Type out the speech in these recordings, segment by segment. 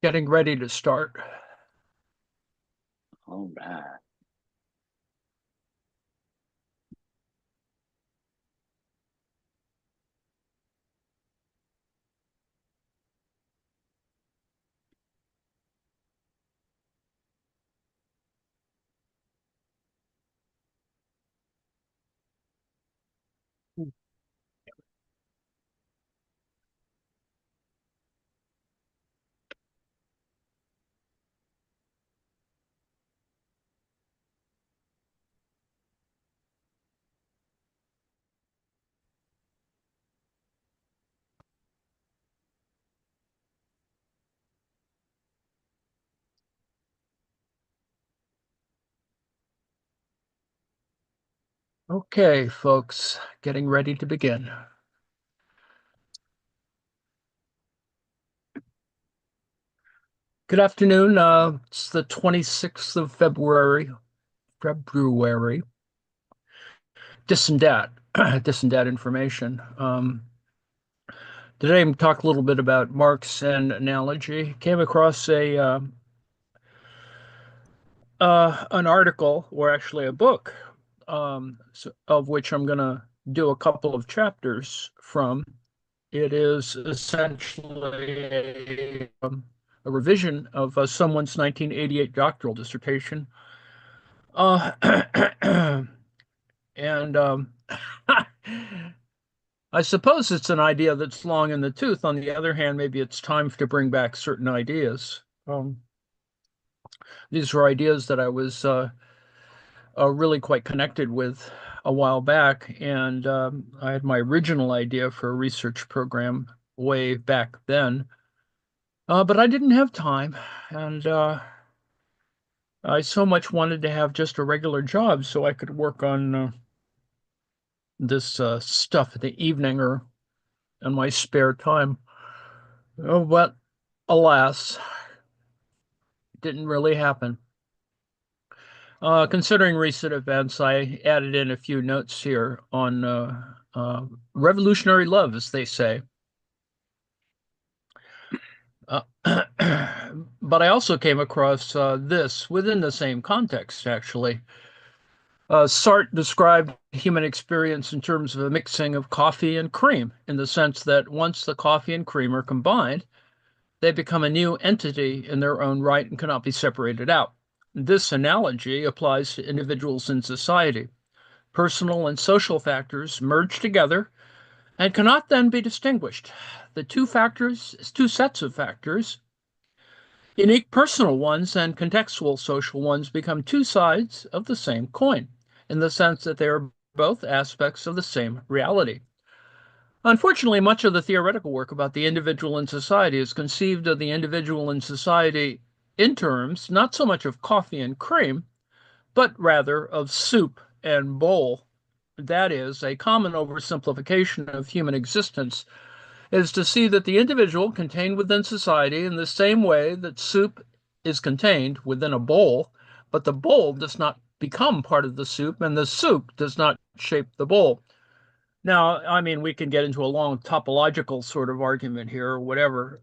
Getting ready to start. All right. Okay, folks, getting ready to begin. Good afternoon. It's the 26th of February. February. Dis and dat. Dis and dat information. Today I'm talk a little bit about Marx and Analogy. Came across an article, or actually a book, of which I'm going to do a couple of chapters from. It is essentially a revision of someone's 1988 doctoral dissertation. Uh, and I suppose it's an idea that's long in the tooth. On the other hand, maybe it's time to bring back certain ideas. These were ideas that I was really quite connected with a while back, and I had my original idea for a research program way back then. But I didn't have time, and I so much wanted to have just a regular job so I could work on this stuff in the evening or in my spare time. Oh, but alas, it didn't really happen. Considering recent events, I added in a few notes here on revolutionary love, as they say. Uh, but I also came across this within the same context, actually. Sartre described human experience in terms of a mixing of coffee and cream, in the sense that once the coffee and cream are combined, they become a new entity in their own right and cannot be separated out. This analogy applies to individuals in society. Personal and social factors merge together and cannot then be distinguished. The two sets of factors, unique personal ones and contextual social ones, become two sides of the same coin, in the sense that they are both aspects of the same reality. Unfortunately, much of the theoretical work about the individual in society is conceived of the individual in society in terms not so much of coffee and cream, but rather of soup and bowl. That is, a common oversimplification of human existence is to see that the individual contained within society in the same way that soup is contained within a bowl, but the bowl does not become part of the soup and the soup does not shape the bowl. Now, I mean, we can get into a long topological sort of argument here or whatever.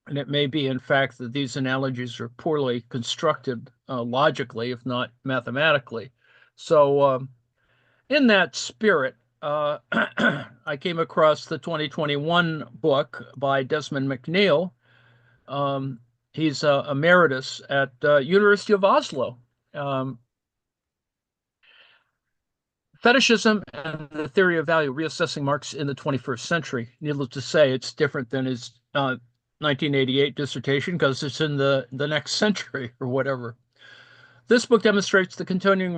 And it may be, in fact, that these analogies are poorly constructed logically, if not mathematically. So, in that spirit, I came across the 2021 book by Desmond McNeill. Um, he's emeritus at University of Oslo. Um, Fetishism and the Theory of Value, Reassessing Marx in the 21st Century. Needless to say, it's different than his 1988 dissertation because it's in the next century or whatever. This book demonstrates the continuing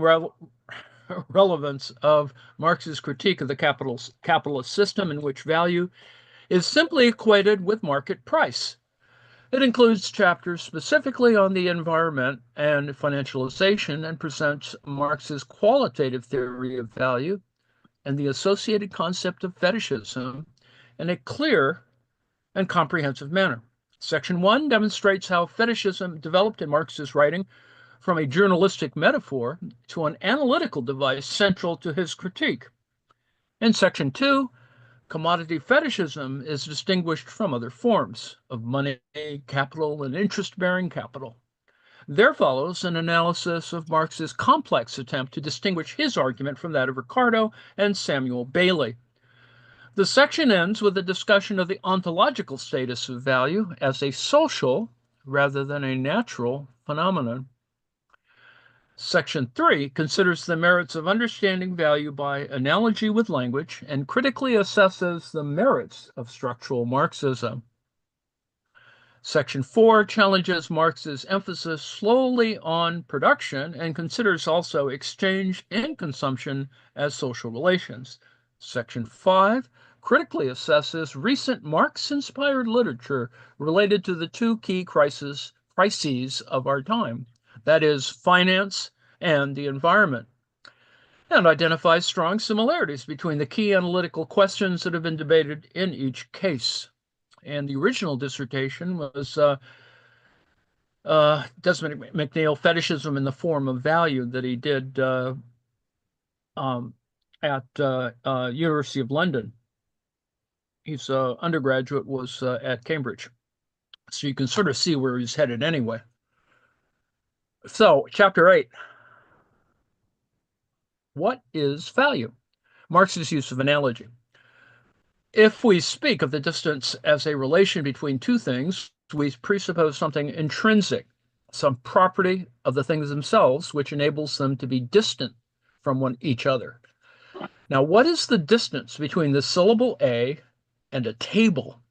relevance of Marx's critique of the capitalist system in which value is simply equated with market price. It includes chapters specifically on the environment and financialization and presents Marx's qualitative theory of value and the associated concept of fetishism in a clear and comprehensive manner. Section 1 demonstrates how fetishism developed in Marx's writing from a journalistic metaphor to an analytical device central to his critique. In Section 2, Commodity fetishism is distinguished from other forms of money, capital, and interest-bearing capital. There follows an analysis of Marx's complex attempt to distinguish his argument from that of Ricardo and Samuel Bailey. The section ends with a discussion of the ontological status of value as a social rather than a natural phenomenon. Section 3 considers the merits of understanding value by analogy with language and critically assesses the merits of structural Marxism. Section 4 challenges Marx's emphasis solely on production and considers also exchange and consumption as social relations. Section 5 critically assesses recent Marx-inspired literature related to the two key crises of our time, that is, finance and the environment, and identifies strong similarities between the key analytical questions that have been debated in each case. And the original dissertation was Desmond McNeill, Fetishism in the Form of Value, that he did at University of London. His undergraduate was at Cambridge. So you can sort of see where he's headed anyway. So, Chapter 8. What is value? Marx's use of analogy. If we speak of the distance as a relation between two things, we presuppose something intrinsic, some property of the things themselves, which enables them to be distant from each other. Now, what is the distance between the syllable A and a table?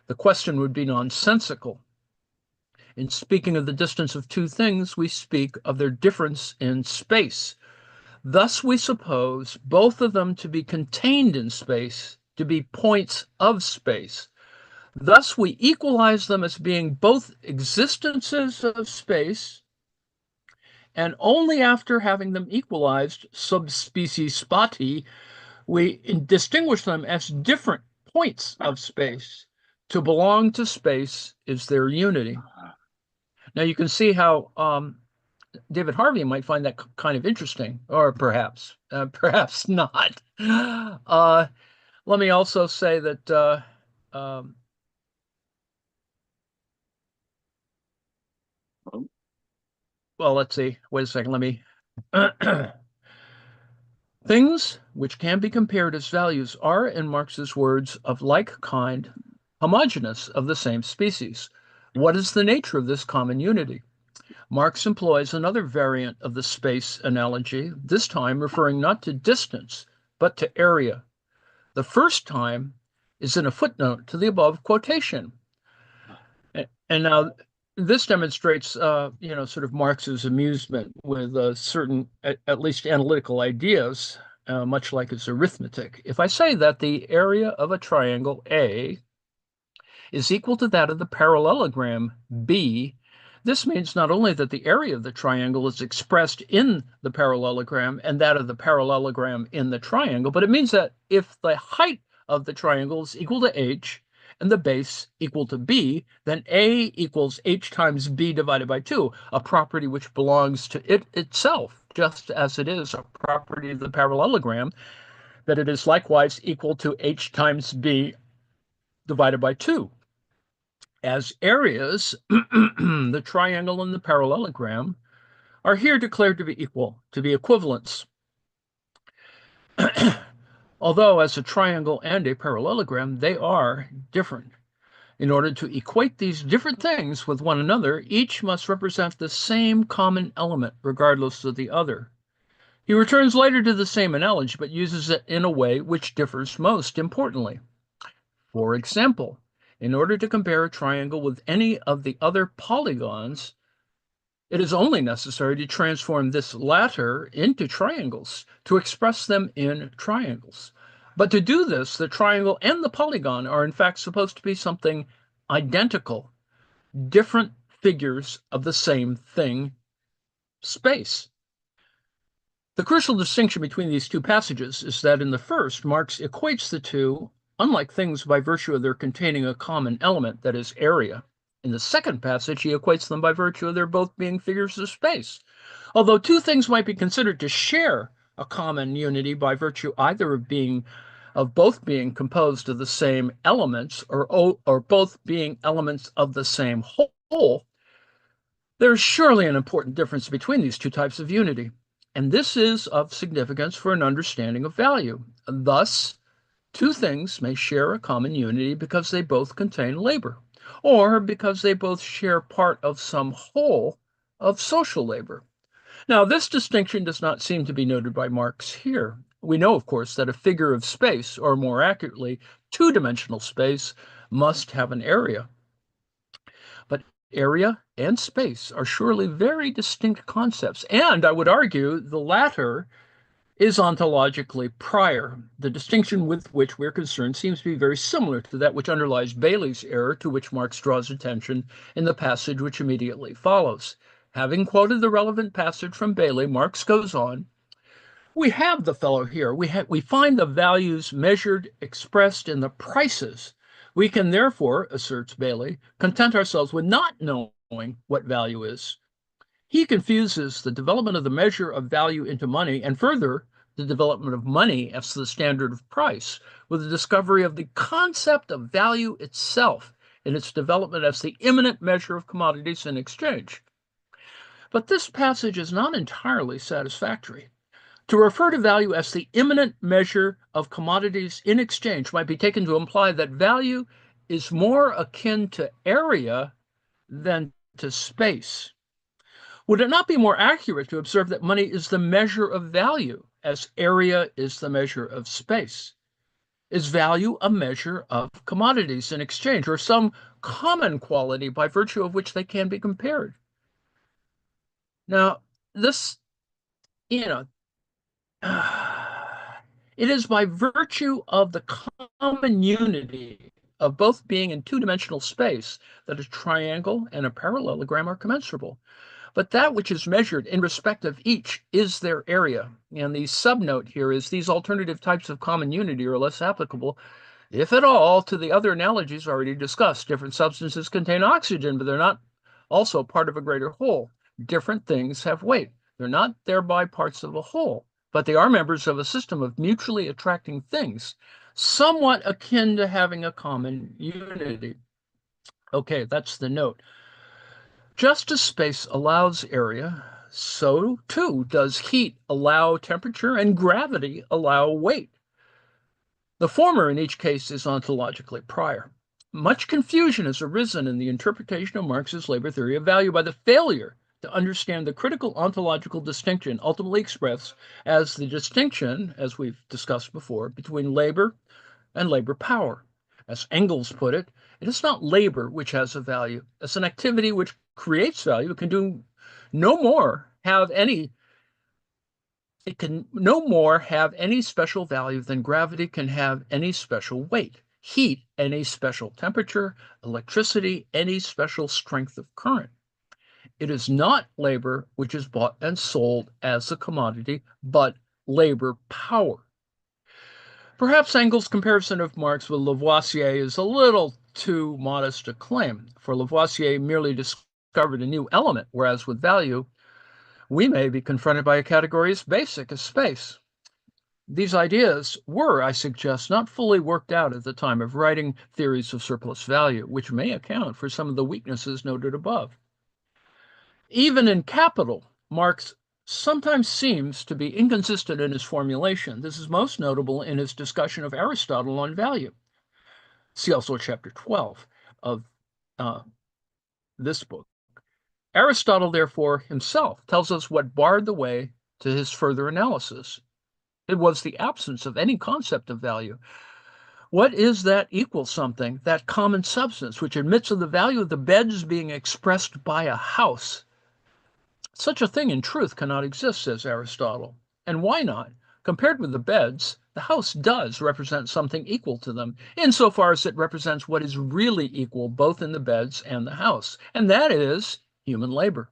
The question would be nonsensical. In speaking of the distance of two things, we speak of their difference in space. Thus, we suppose both of them to be contained in space, to be points of space. Thus, we equalize them as being both existences of space, and only after having them equalized subspecies spati, we distinguish them as different points of space. To belong to space is their unity. Now, you can see how David Harvey might find that kind of interesting, or perhaps not. Let me also say that well, let's see. Wait a second. Let me. Things which can be compared as values are, in Marx's words, of like kind, homogeneous, of the same species. What is the nature of this common unity? Marx employs another variant of the space analogy, this time referring not to distance, but to area. The first time is in a footnote to the above quotation. And now this demonstrates, sort of Marx's amusement with certain, at least analytical ideas, much like his arithmetic. If I say that the area of a triangle A is equal to that of the parallelogram B, this means not only that the area of the triangle is expressed in the parallelogram and that of the parallelogram in the triangle, but it means that if the height of the triangle is equal to h and the base equal to b, then a equals h times b divided by 2, a property which belongs to it itself, just as it is a property of the parallelogram, that it is likewise equal to h times b divided by 2. As areas, the triangle and the parallelogram are here declared to be equal, to be equivalents. Although as a triangle and a parallelogram, they are different. In order to equate these different things with one another, each must represent the same common element, regardless of the other. He returns later to the same analogy, but uses it in a way which differs most importantly. For example, in order to compare a triangle with any of the other polygons, it is only necessary to transform this latter into triangles, to express them in triangles. But to do this, the triangle and the polygon are in fact supposed to be something identical, different figures of the same thing, space. The crucial distinction between these two passages is that in the first, Marx equates the two, unlike things, by virtue of their containing a common element, that is, area. In the second passage, he equates them by virtue of their both being figures of space. Although two things might be considered to share a common unity by virtue either of being of both being composed of the same elements or both being elements of the same whole, there's surely an important difference between these two types of unity. And this is of significance for an understanding of value. Thus, two things may share a common unity because they both contain labor, or because they both share part of some whole of social labor. Now, this distinction does not seem to be noted by Marx here. We know, of course, that a figure of space, or more accurately, two-dimensional space, must have an area. But area and space are surely very distinct concepts, and I would argue the latter is ontologically prior. The distinction with which we're concerned seems to be very similar to that which underlies Bailey's error, to which Marx draws attention in the passage which immediately follows. Having quoted the relevant passage from Bailey, Marx goes on, we have the fellow here. We find the values measured, expressed in the prices. We can therefore, asserts Bailey, content ourselves with not knowing what value is. He confuses the development of the measure of value into money, and further, the development of money as the standard of price, with the discovery of the concept of value itself in its development as the immanent measure of commodities in exchange. But this passage is not entirely satisfactory. To refer to value as the immanent measure of commodities in exchange might be taken to imply that value is more akin to area than to space. Would it not be more accurate to observe that money is the measure of value, as area is the measure of space? Is value a measure of commodities in exchange, or some common quality by virtue of which they can be compared? Now, this, you know, it is by virtue of the common unity of both being in two-dimensional space that a triangle and a parallelogram are commensurable. But that which is measured in respect of each is their area. And the subnote here is these alternative types of common unity are less applicable, if at all, to the other analogies already discussed. Different substances contain oxygen, but they're not also part of a greater whole. Different things have weight. They're not thereby parts of a whole, but they are members of a system of mutually attracting things, somewhat akin to having a common unity. Okay, that's the note. Just as space allows area, so too does heat allow temperature and gravity allow weight. The former in each case is ontologically prior. Much confusion has arisen in the interpretation of Marx's labor theory of value by the failure to understand the critical ontological distinction ultimately expressed as the distinction, as we've discussed before, between labor and labor power. As Engels put it, it is not labor which has a value. It's an activity which creates value. It can do no more have any it can no more have any special value than gravity can have any special weight, heat any special temperature, electricity any special strength of current. It is not labor which is bought and sold as a commodity, but labor power. Perhaps Engels' comparison of Marx with Lavoisier is a little too modest a claim, for Lavoisier merely discovered a new element, whereas with value, we may be confronted by a category as basic as space. These ideas were, I suggest, not fully worked out at the time of writing theories of surplus value, which may account for some of the weaknesses noted above. Even in Capital, Marx sometimes seems to be inconsistent in his formulation. This is most notable in his discussion of Aristotle on value. See also chapter 12 of this book. Aristotle, therefore, himself tells us what barred the way to his further analysis. It was the absence of any concept of value. What is that equal something, that common substance, which admits of the value of the beds being expressed by a house? Such a thing in truth cannot exist, says Aristotle. And why not? Compared with the beds, the house does represent something equal to them, insofar as it represents what is really equal both in the beds and the house, and that is human labor.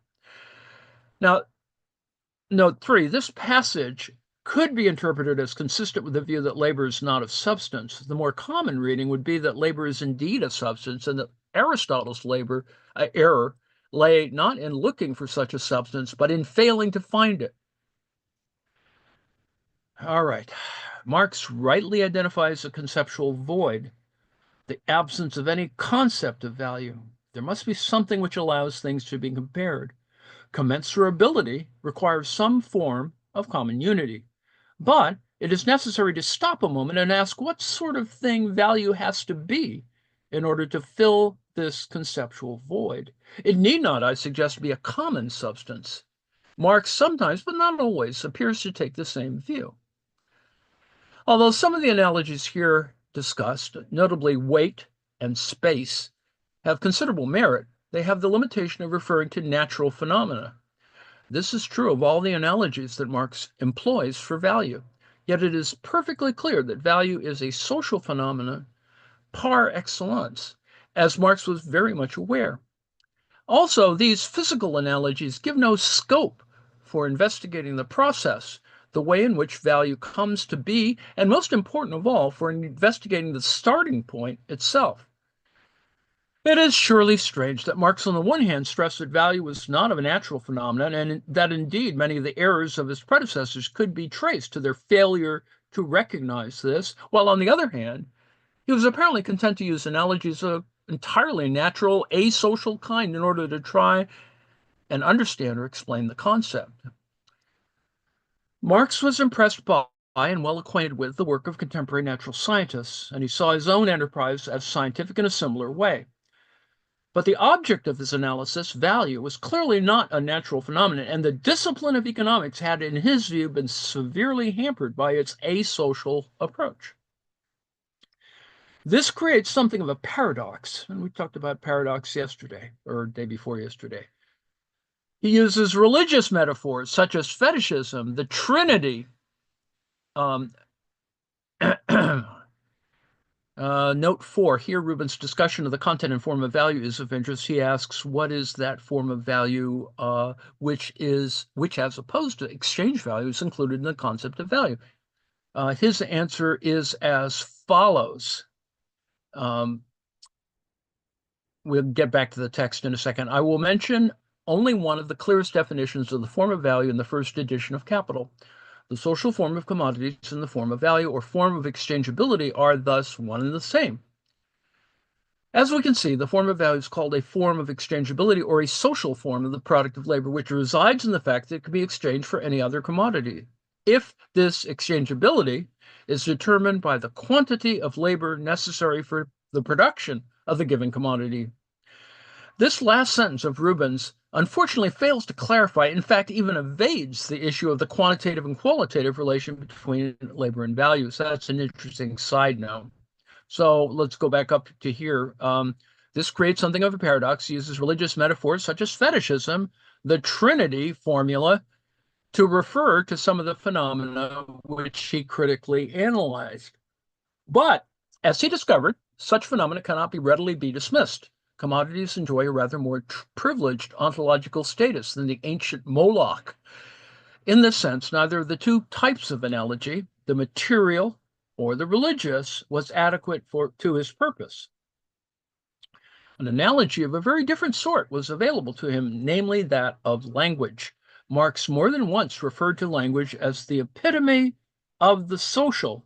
Now, note 3, this passage could be interpreted as consistent with the view that labor is not a substance. The more common reading would be that labor is indeed a substance, and that Aristotle's error lay not in looking for such a substance, but in failing to find it. All right. Marx rightly identifies a conceptual void, the absence of any concept of value. There must be something which allows things to be compared. Commensurability requires some form of common unity. But it is necessary to stop a moment and ask what sort of thing value has to be in order to fill this conceptual void. It need not, I suggest, be a common substance. Marx sometimes, but not always, appears to take the same view. Although some of the analogies here discussed, notably weight and space, have considerable merit, they have the limitation of referring to natural phenomena. This is true of all the analogies that Marx employs for value. Yet it is perfectly clear that value is a social phenomenon par excellence, as Marx was very much aware. Also, these physical analogies give no scope for investigating the process, the way in which value comes to be, and most important of all, for investigating the starting point itself. It is surely strange that Marx, on the one hand, stressed that value was not of a natural phenomenon, and that indeed many of the errors of his predecessors could be traced to their failure to recognize this, while on the other hand, he was apparently content to use analogies of entirely natural, asocial kind in order to try and understand or explain the concept. Marx was impressed by and well acquainted with the work of contemporary natural scientists, and he saw his own enterprise as scientific in a similar way. But the object of his analysis, value, was clearly not a natural phenomenon, and the discipline of economics had, in his view, been severely hampered by its asocial approach. This creates something of a paradox, and we talked about paradox yesterday, or day before yesterday. He uses religious metaphors such as fetishism, the Trinity. Note 4, here Rubin's discussion of the content and form of value is of interest. He asks, what is that form of value which as opposed to exchange value is included in the concept of value? His answer is as follows. We'll get back to the text in a second. I will mention only one of the clearest definitions of the form of value in the first edition of Capital. The social form of commodities and the form of value or form of exchangeability are thus one and the same. As we can see, the form of value is called a form of exchangeability or a social form of the product of labor, which resides in the fact that it can be exchanged for any other commodity. If this exchangeability is determined by the quantity of labor necessary for the production of the given commodity. This last sentence of Rubin's unfortunately fails to clarify, in fact, even evades the issue of the quantitative and qualitative relation between labor and value. So that's an interesting side note. So let's go back up to here. This creates something of a paradox. He uses religious metaphors such as fetishism, the Trinity formula, to refer to some of the phenomena which he critically analyzed. But as he discovered, such phenomena cannot be readily be dismissed. Commodities enjoy a rather more privileged ontological status than the ancient Moloch. In this sense, neither of the two types of analogy, the material or the religious, was adequate to his purpose. An analogy of a very different sort was available to him, namely that of language. Marx more than once referred to language as the epitome of the social.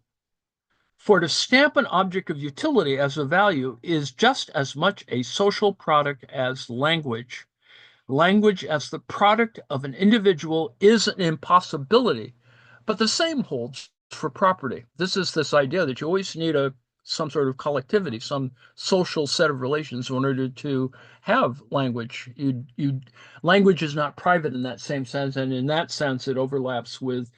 For to stamp an object of utility as a value is just as much a social product as language. Language as the product of an individual is an impossibility, but the same holds for property. This is this idea that you always need some sort of collectivity, some social set of relations in order to have language. Language is not private in that same sense, and in that sense it overlaps with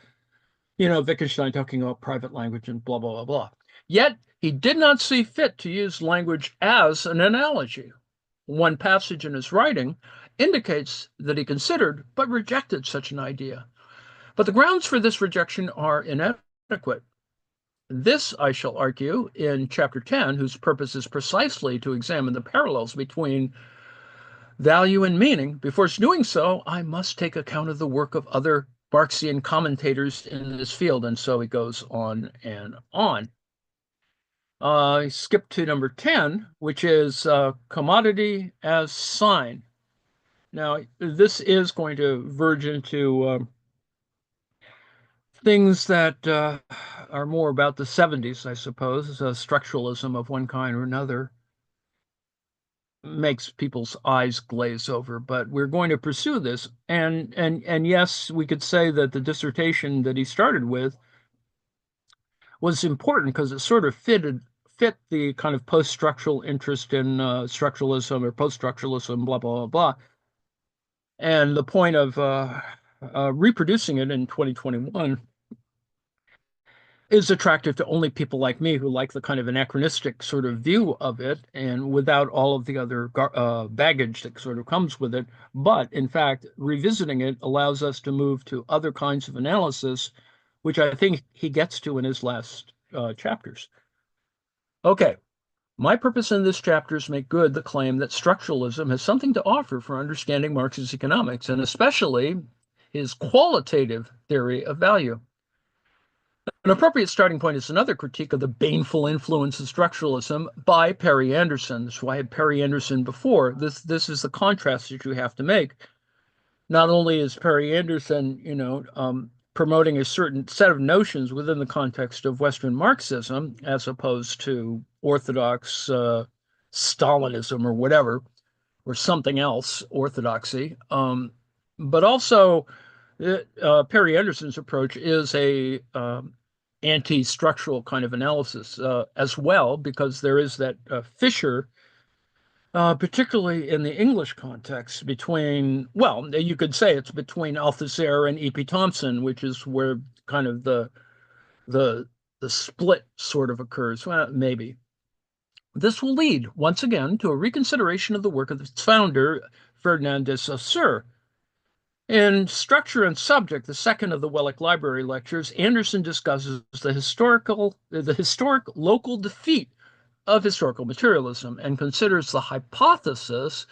Wittgenstein talking about private language and blah, blah, blah, blah. Yet, he did not see fit to use language as an analogy. One passage in his writing indicates that he considered but rejected such an idea. But the grounds for this rejection are inadequate. This, I shall argue, in Chapter 10, whose purpose is precisely to examine the parallels between value and meaning. Before doing so, I must take account of the work of other Marxian commentators in this field, and so he goes on and on. Skip to number 10, which is commodity as sign. Now, this is going to verge into things that are more about the 70s, I suppose, structuralism of one kind or another makes people's eyes glaze over, but we're going to pursue this. And yes, we could say that the dissertation that he started with was important because it sort of fit the kind of post-structural interest in structuralism or post-structuralism, blah blah blah blah. And the point of reproducing it in 2021 is attractive to only people like me who like the kind of anachronistic sort of view of it and without all of the other baggage that sort of comes with it. But in fact, revisiting it allows us to move to other kinds of analysis, which I think he gets to in his last chapters. Okay. My purpose in this chapter is to make good the claim that structuralism has something to offer for understanding Marx's economics, and especially his qualitative theory of value. An appropriate starting point is another critique of the baneful influence of structuralism by Perry Anderson. That's why I had Perry Anderson before. This is the contrast that you have to make. Not only is Perry Anderson, promoting a certain set of notions within the context of Western Marxism, as opposed to orthodox Stalinism or whatever, or something else, orthodoxy, but also Perry Anderson's approach is a anti-structural kind of analysis as well, because there is that fissure, particularly in the English context, between, well, you could say it's between Althusser and E.P. Thompson, which is where kind of the the split sort of occurs. Well, maybe. This will lead, once again, to a reconsideration of the work of its founder, Ferdinand de Saussure. In Structure and Subject, the second of the Wellick Library lectures, Anderson discusses the historic local defeat of historical materialism and considers the hypothesis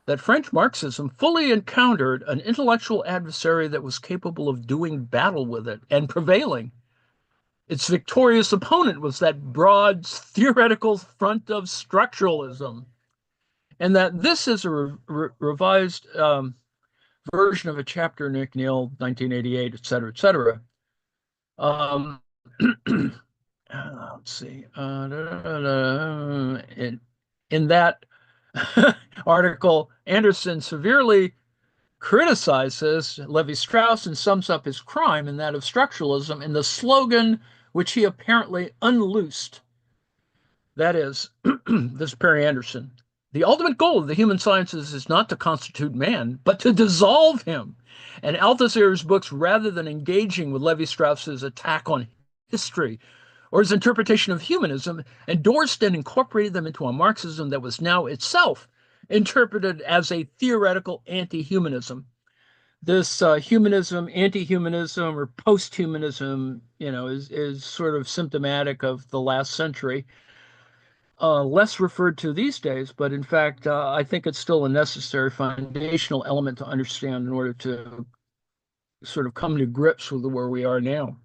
that French Marxism fully encountered an intellectual adversary that was capable of doing battle with it and prevailing. Its victorious opponent was that broad theoretical front of structuralism, and that this is a revised version of a chapter in McNeill, 1988, et cetera, et cetera. Let's see. In that article, Anderson severely criticizes Levi-Strauss and sums up his crime in that of structuralism in the slogan which he apparently unloosed. That is, this is Perry Anderson. The ultimate goal of the human sciences is not to constitute man, but to dissolve him. And Althusser's books, rather than engaging with Levi-Strauss's attack on history or his interpretation of humanism, endorsed and incorporated them into a Marxism that was now itself interpreted as a theoretical anti-humanism. This humanism, anti-humanism, or post-humanism, is sort of symptomatic of the last century. Less referred to these days, but in fact, I think it's still a necessary foundational element to understand in order to sort of come to grips with where we are now.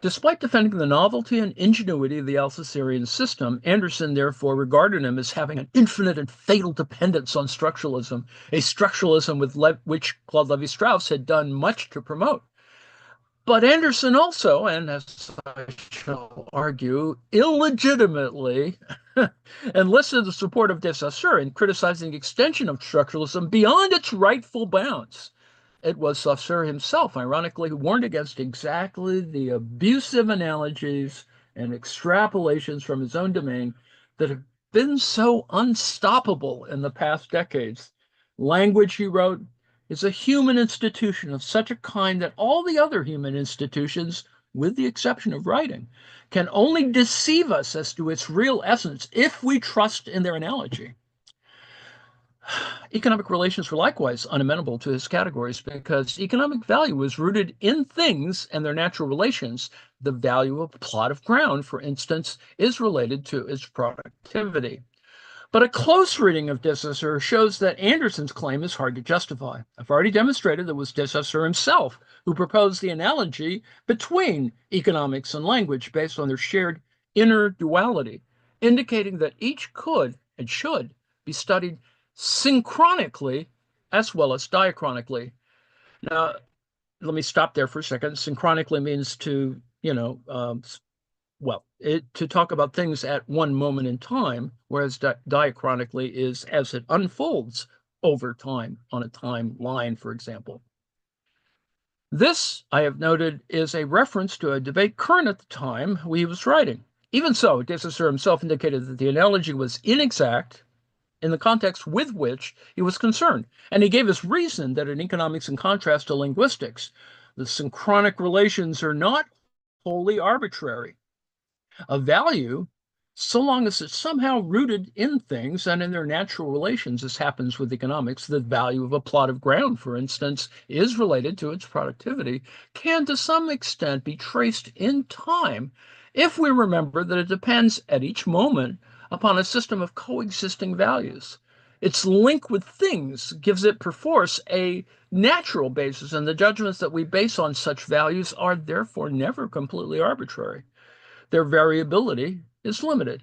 Despite defending the novelty and ingenuity of the Althusserian system, Anderson therefore regarded him as having an infinite and fatal dependence on structuralism, a structuralism which Claude Levi-Strauss had done much to promote. But Anderson also, and as I shall argue, illegitimately enlisted the support of de Saussure in criticizing the extension of structuralism beyond its rightful bounds. It was Saussure himself, ironically, who warned against exactly the abusive analogies and extrapolations from his own domain that have been so unstoppable in the past decades. Language, he wrote, is a human institution of such a kind that all the other human institutions, with the exception of writing, can only deceive us as to its real essence if we trust in their analogy. Economic relations were likewise unamenable to his categories because economic value was rooted in things and their natural relations. The value of a plot of ground, for instance, is related to its productivity. But a close reading of de Saussure shows that Anderson's claim is hard to justify. I've already demonstrated that it was de Saussure himself who proposed the analogy between economics and language based on their shared inner duality, indicating that each could and should be studied synchronically as well as diachronically. Now, let me stop there for a second. Synchronically means to, to talk about things at one moment in time, whereas diachronically is as it unfolds over time on a timeline, for example. This, I have noted, is a reference to a debate current at the time he was writing. Even so, de Saussure himself indicated that the analogy was inexact in the context with which he was concerned, and he gave his reason that in economics, in contrast to linguistics, the synchronic relations are not wholly arbitrary. A value, so long as it's somehow rooted in things and in their natural relations, as happens with economics, the value of a plot of ground, for instance, is related to its productivity, can to some extent be traced in time if we remember that it depends at each moment upon a system of coexisting values. Its link with things gives it perforce a natural basis, and the judgments that we base on such values are therefore never completely arbitrary. Their variability is limited.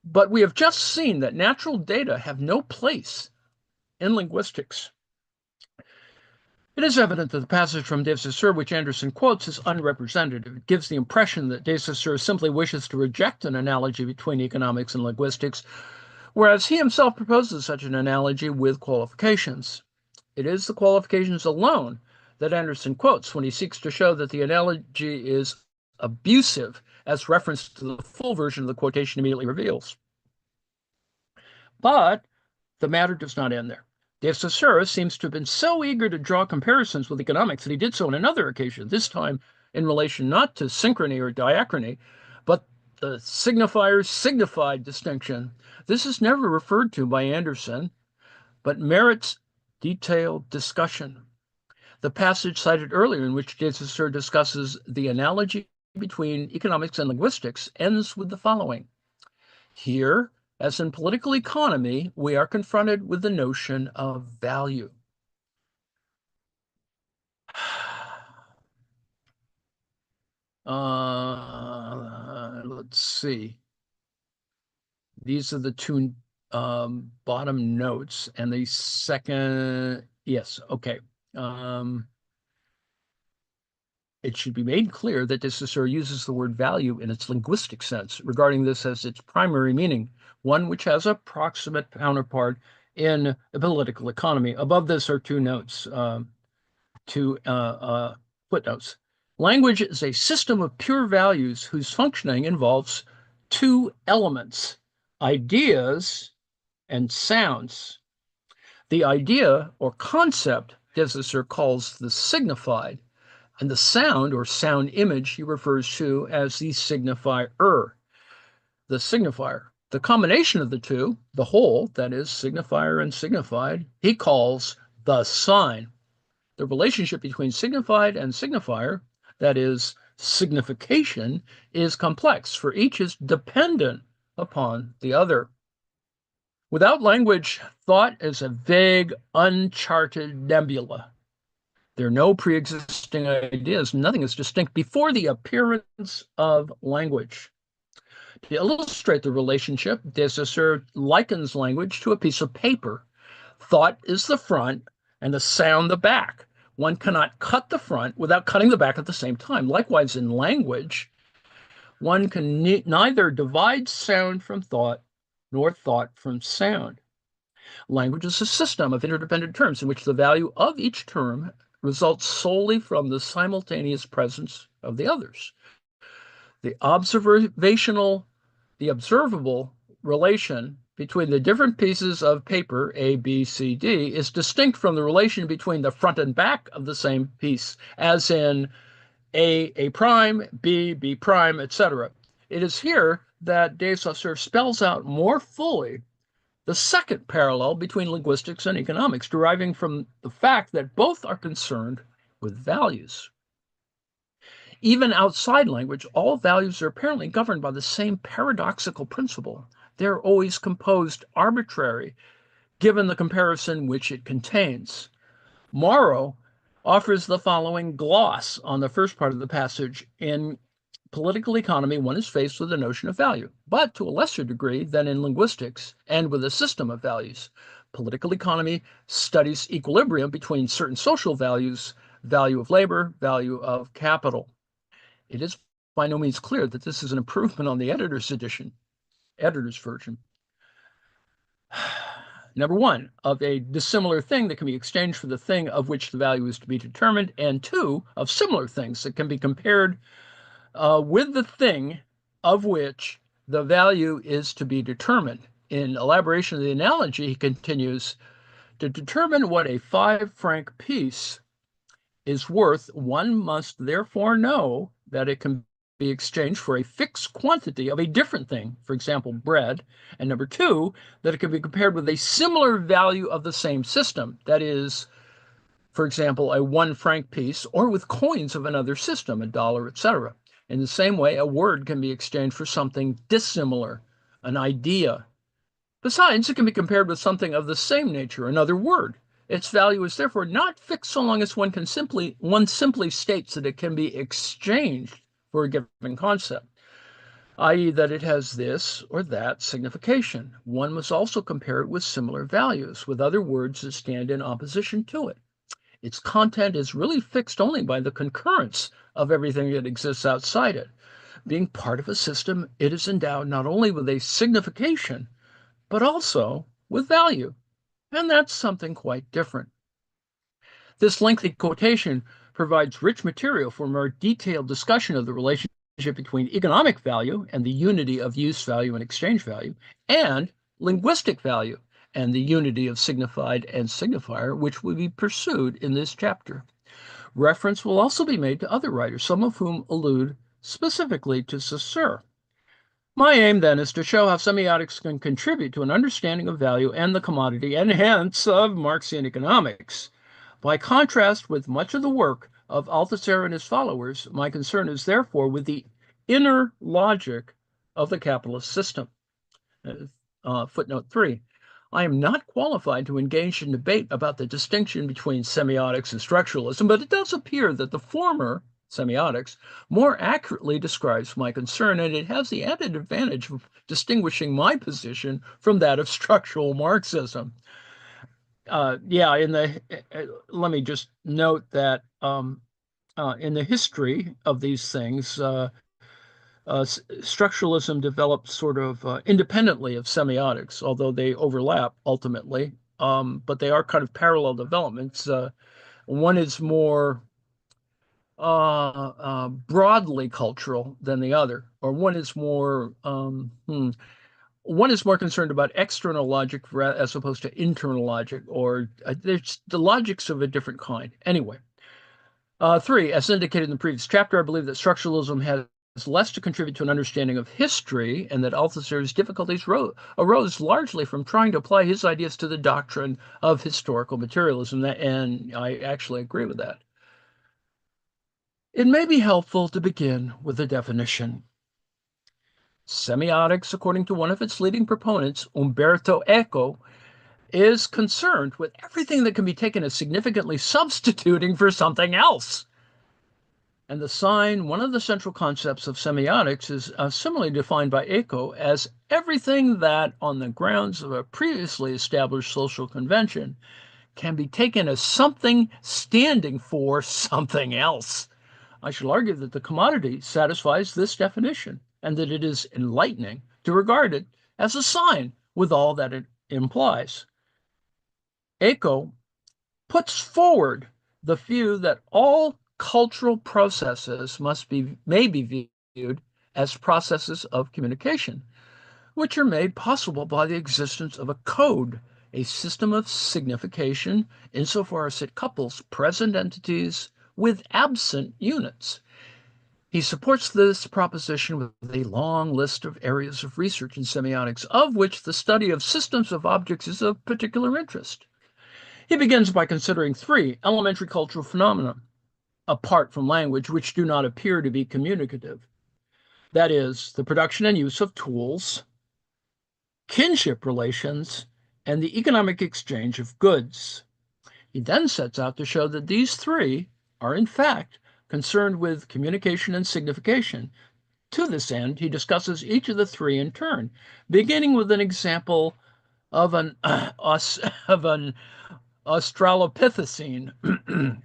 But we have just seen that natural data have no place in linguistics. It is evident that the passage from de Saussure, which Anderson quotes, is unrepresentative. It gives the impression that de Saussure simply wishes to reject an analogy between economics and linguistics, whereas he himself proposes such an analogy with qualifications. It is the qualifications alone that Anderson quotes when he seeks to show that the analogy is abusive, as reference to the full version of the quotation immediately reveals. But the matter does not end there. De Saussure seems to have been so eager to draw comparisons with economics that he did so on another occasion, this time in relation not to synchrony or diachrony, but the signifier signified distinction. This is never referred to by Anderson, but merits detailed discussion. The passage cited earlier, in which de Saussure discusses the analogy between economics and linguistics, ends with the following. Here, as in political economy, we are confronted with the notion of value. Let's see. These are the two bottom notes, and the second, yes, okay. It should be made clear that de Saussure uses the word value in its linguistic sense, regarding this as its primary meaning, one which has a proximate counterpart in the political economy. Above this are two notes, two footnotes. Language is a system of pure values whose functioning involves two elements, ideas and sounds. The idea or concept, de Saussure calls the signified, and the sound or sound image he refers to as the signifier, the signifier. The combination of the two, the whole, that is signifier and signified, he calls the sign. The relationship between signified and signifier, that is signification, is complex, for each is dependent upon the other. Without language, thought is a vague, uncharted nebula. There are no pre-existing ideas. Nothing is distinct before the appearance of language. To illustrate the relationship, de Saussure likens language to a piece of paper. Thought is the front and the sound the back. One cannot cut the front without cutting the back at the same time. Likewise, in language, one can neither divide sound from thought nor thought from sound. Language is a system of interdependent terms in which the value of each term results solely from the simultaneous presence of the others. The observable relation between the different pieces of paper, A, B, C, D, is distinct from the relation between the front and back of the same piece, as in A prime, B prime, etc. It is here that de Saussure spells out more fully the second parallel between linguistics and economics, deriving from the fact that both are concerned with values. Even outside language, all values are apparently governed by the same paradoxical principle. They're always composed arbitrary, given the comparison which it contains. Morrow offers the following gloss on the first part of the passage. In political economy, one is faced with the notion of value, but to a lesser degree than in linguistics and with a system of values. Political economy studies equilibrium between certain social values value of labor, value of capital. It is by no means clear that this is an improvement on the editor's version. Number one, of a dissimilar thing that can be exchanged for the thing of which the value is to be determined, and two, of similar things that can be compared with the thing of which the value is to be determined. In elaboration of the analogy, he continues, to determine what a 5-franc piece is worth, one must therefore know that it can be exchanged for a fixed quantity of a different thing, for example, bread. And number two, that it can be compared with a similar value of the same system, that is, for example, a 1-franc piece, or with coins of another system, a dollar, etc. In the same way, a word can be exchanged for something dissimilar, an idea. Besides, it can be compared with something of the same nature, another word. Its value is therefore not fixed so long as one simply states that it can be exchanged for a given concept, i.e., that it has this or that signification. One must also compare it with similar values, with other words that stand in opposition to it. Its content is really fixed only by the concurrence of everything that exists outside it. Being part of a system, it is endowed not only with a signification, but also with value. And that's something quite different. This lengthy quotation provides rich material for more detailed discussion of the relationship between economic value and the unity of use value and exchange value, and linguistic value and the unity of signified and signifier, which will be pursued in this chapter. Reference will also be made to other writers, some of whom allude specifically to Saussure. My aim, then, is to show how semiotics can contribute to an understanding of value and the commodity, and hence of Marxian economics. By contrast with much of the work of Althusser and his followers, my concern is therefore with the inner logic of the capitalist system. Footnote 3. I am not qualified to engage in debate about the distinction between semiotics and structuralism, but it does appear that the former, semiotics, more accurately describes my concern, and it has the added advantage of distinguishing my position from that of structural Marxism. Let me just note that in the history of these things, structuralism developed sort of independently of semiotics, although they overlap ultimately, but they are kind of parallel developments. One is more broadly cultural than the other, or one is more concerned about external logic as opposed to internal logic, or there's the logics of a different kind. Anyway, 3, as indicated in the previous chapter, I believe that structuralism has less to contribute to an understanding of history, and that Althusser's difficulties arose largely from trying to apply his ideas to the doctrine of historical materialism, and I actually agree with that. It may be helpful to begin with a definition. Semiotics, according to one of its leading proponents, Umberto Eco, is concerned with everything that can be taken as significantly substituting for something else. And the sign, one of the central concepts of semiotics, is similarly defined by Eco as everything that, on the grounds of a previously established social convention, can be taken as something standing for something else. I shall argue that the commodity satisfies this definition, and that it is enlightening to regard it as a sign with all that it implies. Eco puts forward the view that all cultural processes may be viewed as processes of communication, which are made possible by the existence of a code, a system of signification, insofar as it couples present entities with absent units. He supports this proposition with a long list of areas of research in semiotics, of which the study of systems of objects is of particular interest. He begins by considering 3 elementary cultural phenomena, apart from language, which do not appear to be communicative. That is, the production and use of tools, kinship relations, and the economic exchange of goods. He then sets out to show that these 3 are, in fact, concerned with communication and signification. To this end, he discusses each of the 3 in turn, beginning with an example of an Australopithecine,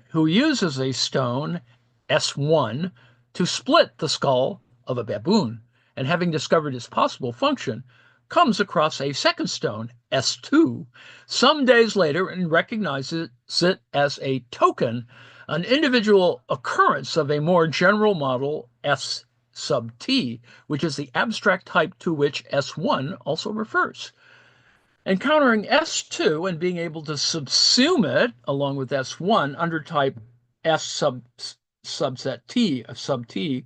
who uses a stone, S1, to split the skull of a baboon, and having discovered its possible function, comes across a second stone, S2, some days later and recognizes it as a token, an individual occurrence of a more general model, S sub t, which is the abstract type to which S1 also refers. Encountering S2 and being able to subsume it along with S1 under type S subset T, sub T,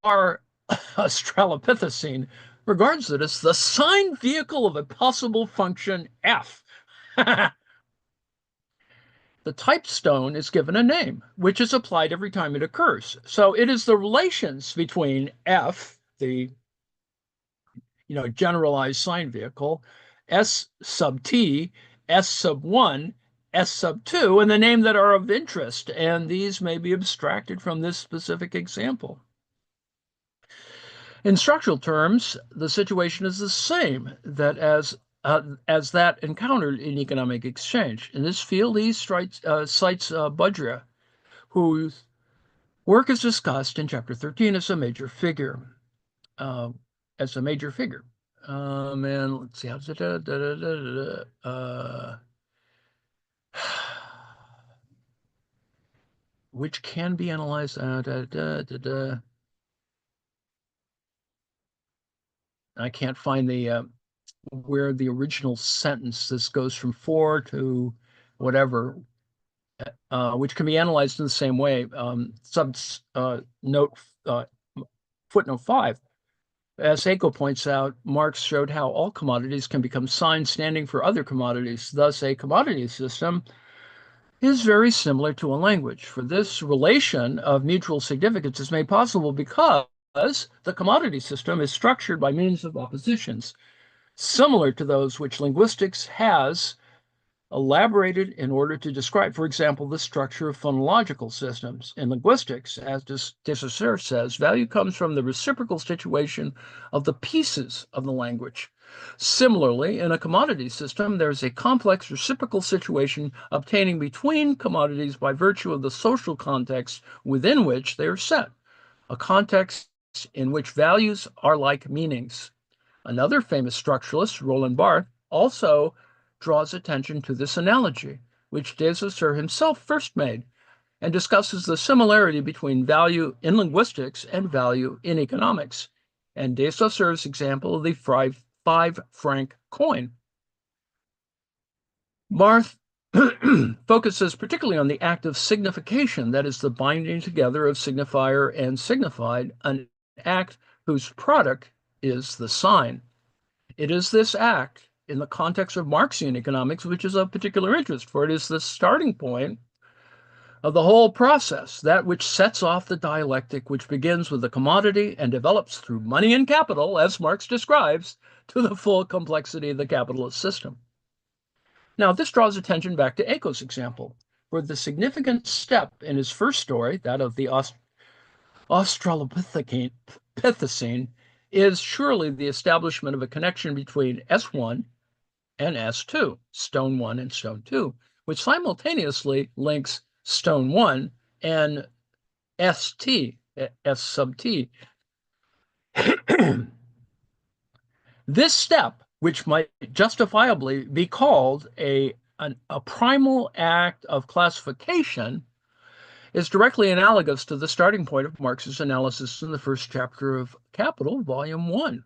our Australopithecine regards it as the sign vehicle of a possible function F. The type stone is given a name, which is applied every time it occurs. So it is the relations between F, the generalized sign vehicle, S sub T, S sub 1, S sub 2, and the name that are of interest. And these may be abstracted from this specific example. In structural terms, the situation is the same as that encountered in economic exchange. In this field, he cites Budria, whose work is discussed in Chapter 13 as a major figure. Uh, and let's see, which can be analyzed. I can't find the where the original sentence. This goes from 4 to whatever, which can be analyzed in the same way. Note footnote 5. As Aiko points out, Marx showed how all commodities can become signs standing for other commodities. Thus, a commodity system is very similar to a language. For this relation of mutual significance is made possible because the commodity system is structured by means of oppositions, similar to those which linguistics has elaborated in order to describe, for example, the structure of phonological systems. In linguistics, as de Saussure says, value comes from the reciprocal situation of the pieces of the language. Similarly, in a commodity system, there's a complex reciprocal situation obtaining between commodities by virtue of the social context within which they are set, a context in which values are like meanings. Another famous structuralist, Roland Barthes, also draws attention to this analogy, which de Saussure himself first made, and discusses the similarity between value in linguistics and value in economics, and de Saussure's example of the 5-franc coin. Barthes focuses particularly on the act of signification, that is, the binding together of signifier and signified, an act whose product is the sign. It is this act in the context of Marxian economics which is of particular interest, for it is the starting point of the whole process, that which sets off the dialectic which begins with the commodity and develops through money and capital, as Marx describes, to the full complexity of the capitalist system. Now, this draws attention back to Aiko's example, where the significant step in his first story, that of the Australopithecine, is surely the establishment of a connection between S1 and S2, stone 1 and stone 2, which simultaneously links stone 1 and ST, S sub T. This step, which might justifiably be called a primal act of classification, is directly analogous to the starting point of Marx's analysis in the first chapter of Capital, Volume 1.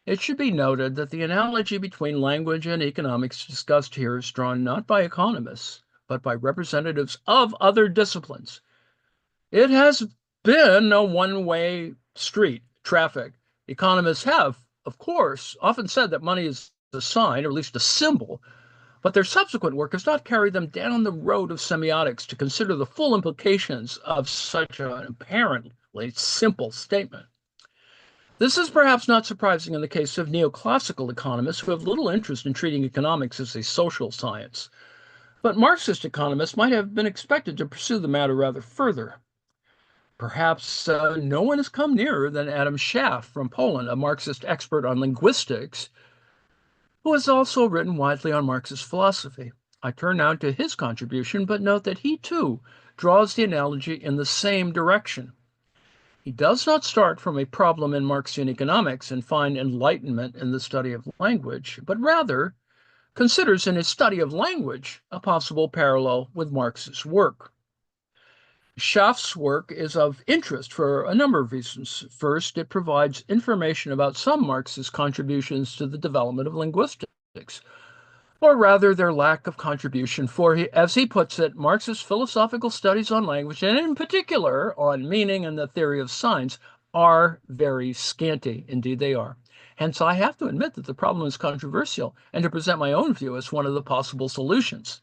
It should be noted that the analogy between language and economics discussed here is drawn not by economists, but by representatives of other disciplines. It has been a one-way street, traffic. Economists have, of course, often said that money is a sign, or at least a symbol, but their subsequent work has not carried them down the road of semiotics to consider the full implications of such an apparently simple statement. This is perhaps not surprising in the case of neoclassical economists who have little interest in treating economics as a social science. But Marxist economists might have been expected to pursue the matter rather further. Perhaps no one has come nearer than Adam Schaff from Poland, a Marxist expert on linguistics, who has also written widely on Marxist philosophy. I turn now to his contribution, but note that he too draws the analogy in the same direction. He does not start from a problem in Marxian economics and find enlightenment in the study of language, but rather considers in his study of language a possible parallel with Marx's work. Schaff's work is of interest for a number of reasons. First, it provides information about some Marxist contributions to the development of linguistics, or rather their lack of contribution, for, as he puts it, Marxist philosophical studies on language, and in particular on meaning and the theory of signs, are very scanty. Indeed, they are. Hence, I have to admit that the problem is controversial and to present my own view as one of the possible solutions.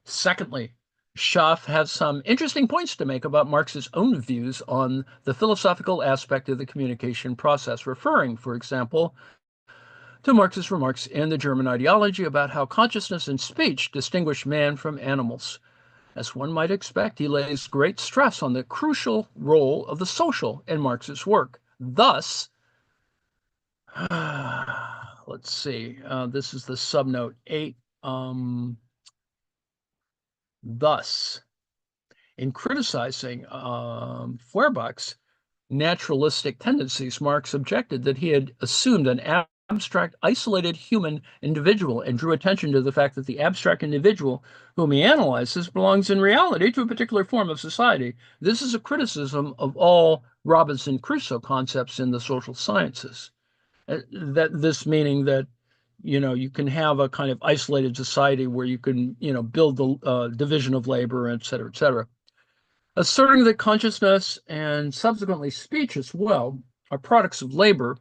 Secondly, Schaff has some interesting points to make about Marx's own views on the philosophical aspect of the communication process, referring, for example, to Marx's remarks in the German ideology about how consciousness and speech distinguish man from animals. As one might expect, he lays great stress on the crucial role of the social in Marx's work. Thus, let's see, this is the subnote 8. Thus, in criticizing Feuerbach's naturalistic tendencies, Marx objected that he had assumed an abstract, isolated human individual and drew attention to the fact that the abstract individual whom he analyzes belongs in reality to a particular form of society. This is a criticism of all Robinson Crusoe concepts in the social sciences. That this meaning that you can have a kind of isolated society where you can build the division of labor, et cetera, et cetera. Asserting that consciousness and subsequently speech as well are products of labor,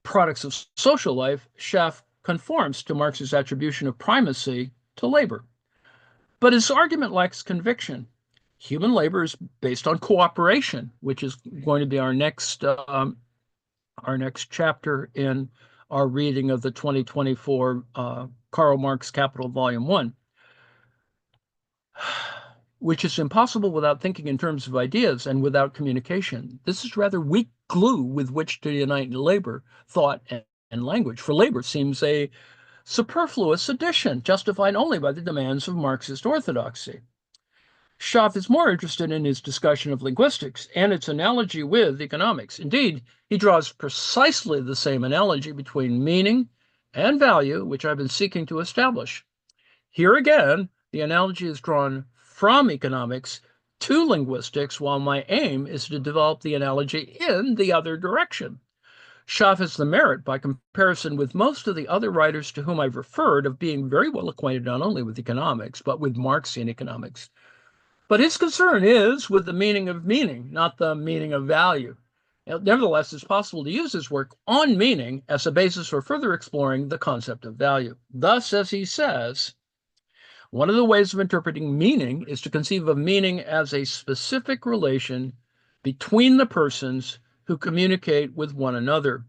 products of social life, Schaff conforms to Marx's attribution of primacy to labor. But his argument lacks conviction. Human labor is based on cooperation, which is going to be our next chapter in our reading of the 2024 Karl Marx Capital Volume 1. Which is impossible without thinking in terms of ideas and without communication. This is rather weak glue with which to unite labor, thought, and language, for labor seems a superfluous addition, justified only by the demands of Marxist orthodoxy. Schaff is more interested in his discussion of linguistics and its analogy with economics. Indeed, he draws precisely the same analogy between meaning and value, which I've been seeking to establish. Here again, the analogy is drawn from economics to linguistics, while my aim is to develop the analogy in the other direction. Schaff has the merit, by comparison with most of the other writers to whom I've referred, of being very well acquainted not only with economics, but with Marxian economics. But his concern is with the meaning of meaning, not the meaning of value. Nevertheless, it's possible to use his work on meaning as a basis for further exploring the concept of value. Thus, as he says, one of the ways of interpreting meaning is to conceive of meaning as a specific relation between the persons who communicate with one another.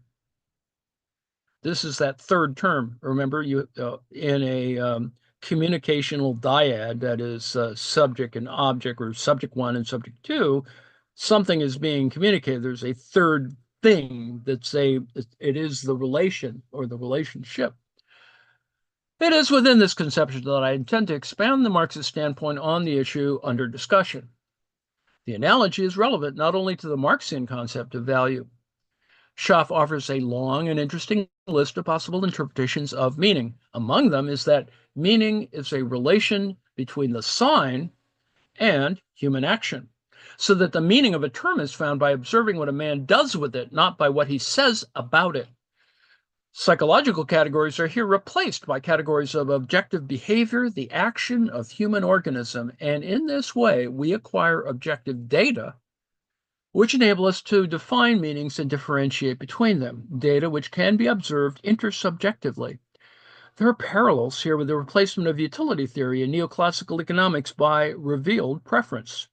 This is that third term. Remember, you in a communicational dyad, that is subject and object, or subject one and subject two, something is being communicated. There's a third thing it is the relation or the relationship. It is within this conception that I intend to expand the Marxist standpoint on the issue under discussion. The analogy is relevant not only to the Marxian concept of value. Schaff offers a long and interesting list of possible interpretations of meaning. Among them is that meaning is a relation between the sign and human action, so that the meaning of a term is found by observing what a man does with it, not by what he says about it. Psychological categories are here replaced by categories of objective behavior, the action of human organism, and in this way we acquire objective data which enable us to define meanings and differentiate between them, data which can be observed intersubjectively. There are parallels here with the replacement of utility theory in neoclassical economics by revealed preference.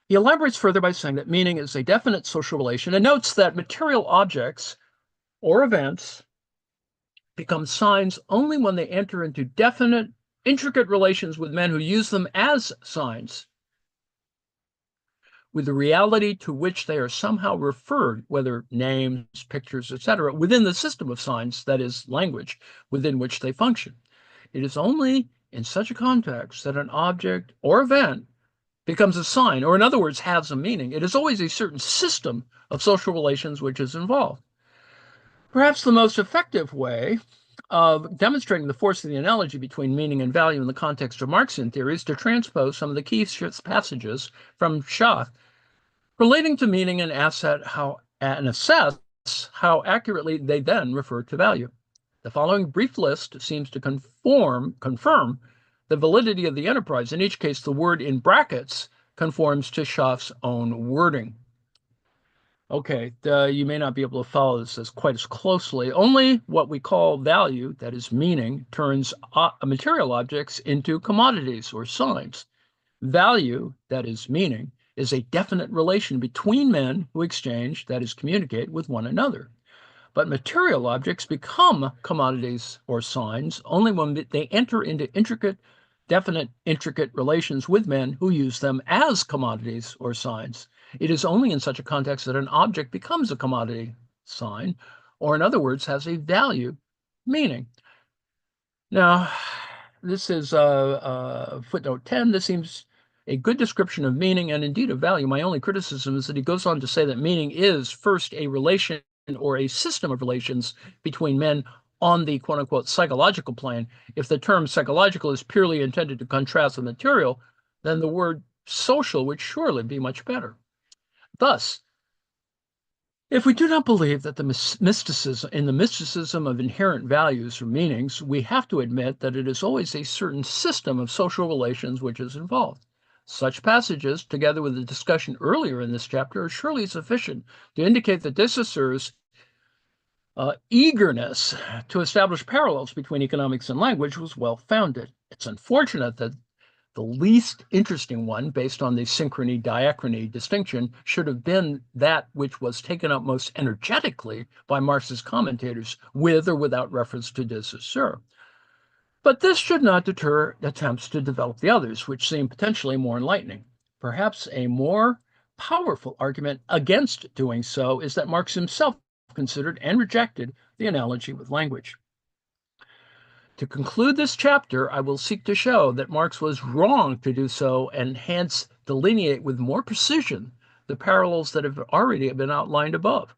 He elaborates further by saying that meaning is a definite social relation and notes that material objects or events become signs only when they enter into definite, intricate relations with men who use them as signs. with the reality to which they are somehow referred, whether names, pictures, etc., within the system of signs, that is, language, within which they function. It is only in such a context that an object or event becomes a sign, or in other words, has a meaning. It is always a certain system of social relations which is involved. Perhaps the most effective way of demonstrating the force of the analogy between meaning and value in the context of Marxian theory is to transpose some of the key passages from Shaw relating to meaning and assess how accurately they then refer to value. The following brief list seems to confirm the validity of the enterprise. In each case, the word in brackets conforms to Schaff's own wording. Okay, you may not be able to follow this as quite as closely. Only what we call value, that is meaning, turns material objects into commodities or signs. Value, that is meaning, is a definite relation between men who exchange, that is, communicate with one another. But material objects become commodities or signs only when they enter into definite, intricate relations with men who use them as commodities or signs. It is only in such a context that an object becomes a commodity sign, or in other words, has a value meaning. Now, this is footnote 10. This seems a good description of meaning and indeed of value. My only criticism is that he goes on to say that meaning is first a relation or a system of relations between men on the quote-unquote psychological plane. If the term psychological is purely intended to contrast with material, then the word social would surely be much better. Thus, if we do not believe that the mysticism of inherent values or meanings, we have to admit that it is always a certain system of social relations which is involved. Such passages, together with the discussion earlier in this chapter, are surely sufficient to indicate that de Saussure's eagerness to establish parallels between economics and language was well-founded. It's unfortunate that the least interesting one, based on the synchrony-diachrony distinction, should have been that which was taken up most energetically by Marx's commentators, with or without reference to de Saussure. But this should not deter attempts to develop the others, which seem potentially more enlightening. Perhaps a more powerful argument against doing so is that Marx himself considered and rejected the analogy with language. To conclude this chapter, I will seek to show that Marx was wrong to do so and hence delineate with more precision the parallels that have already been outlined above.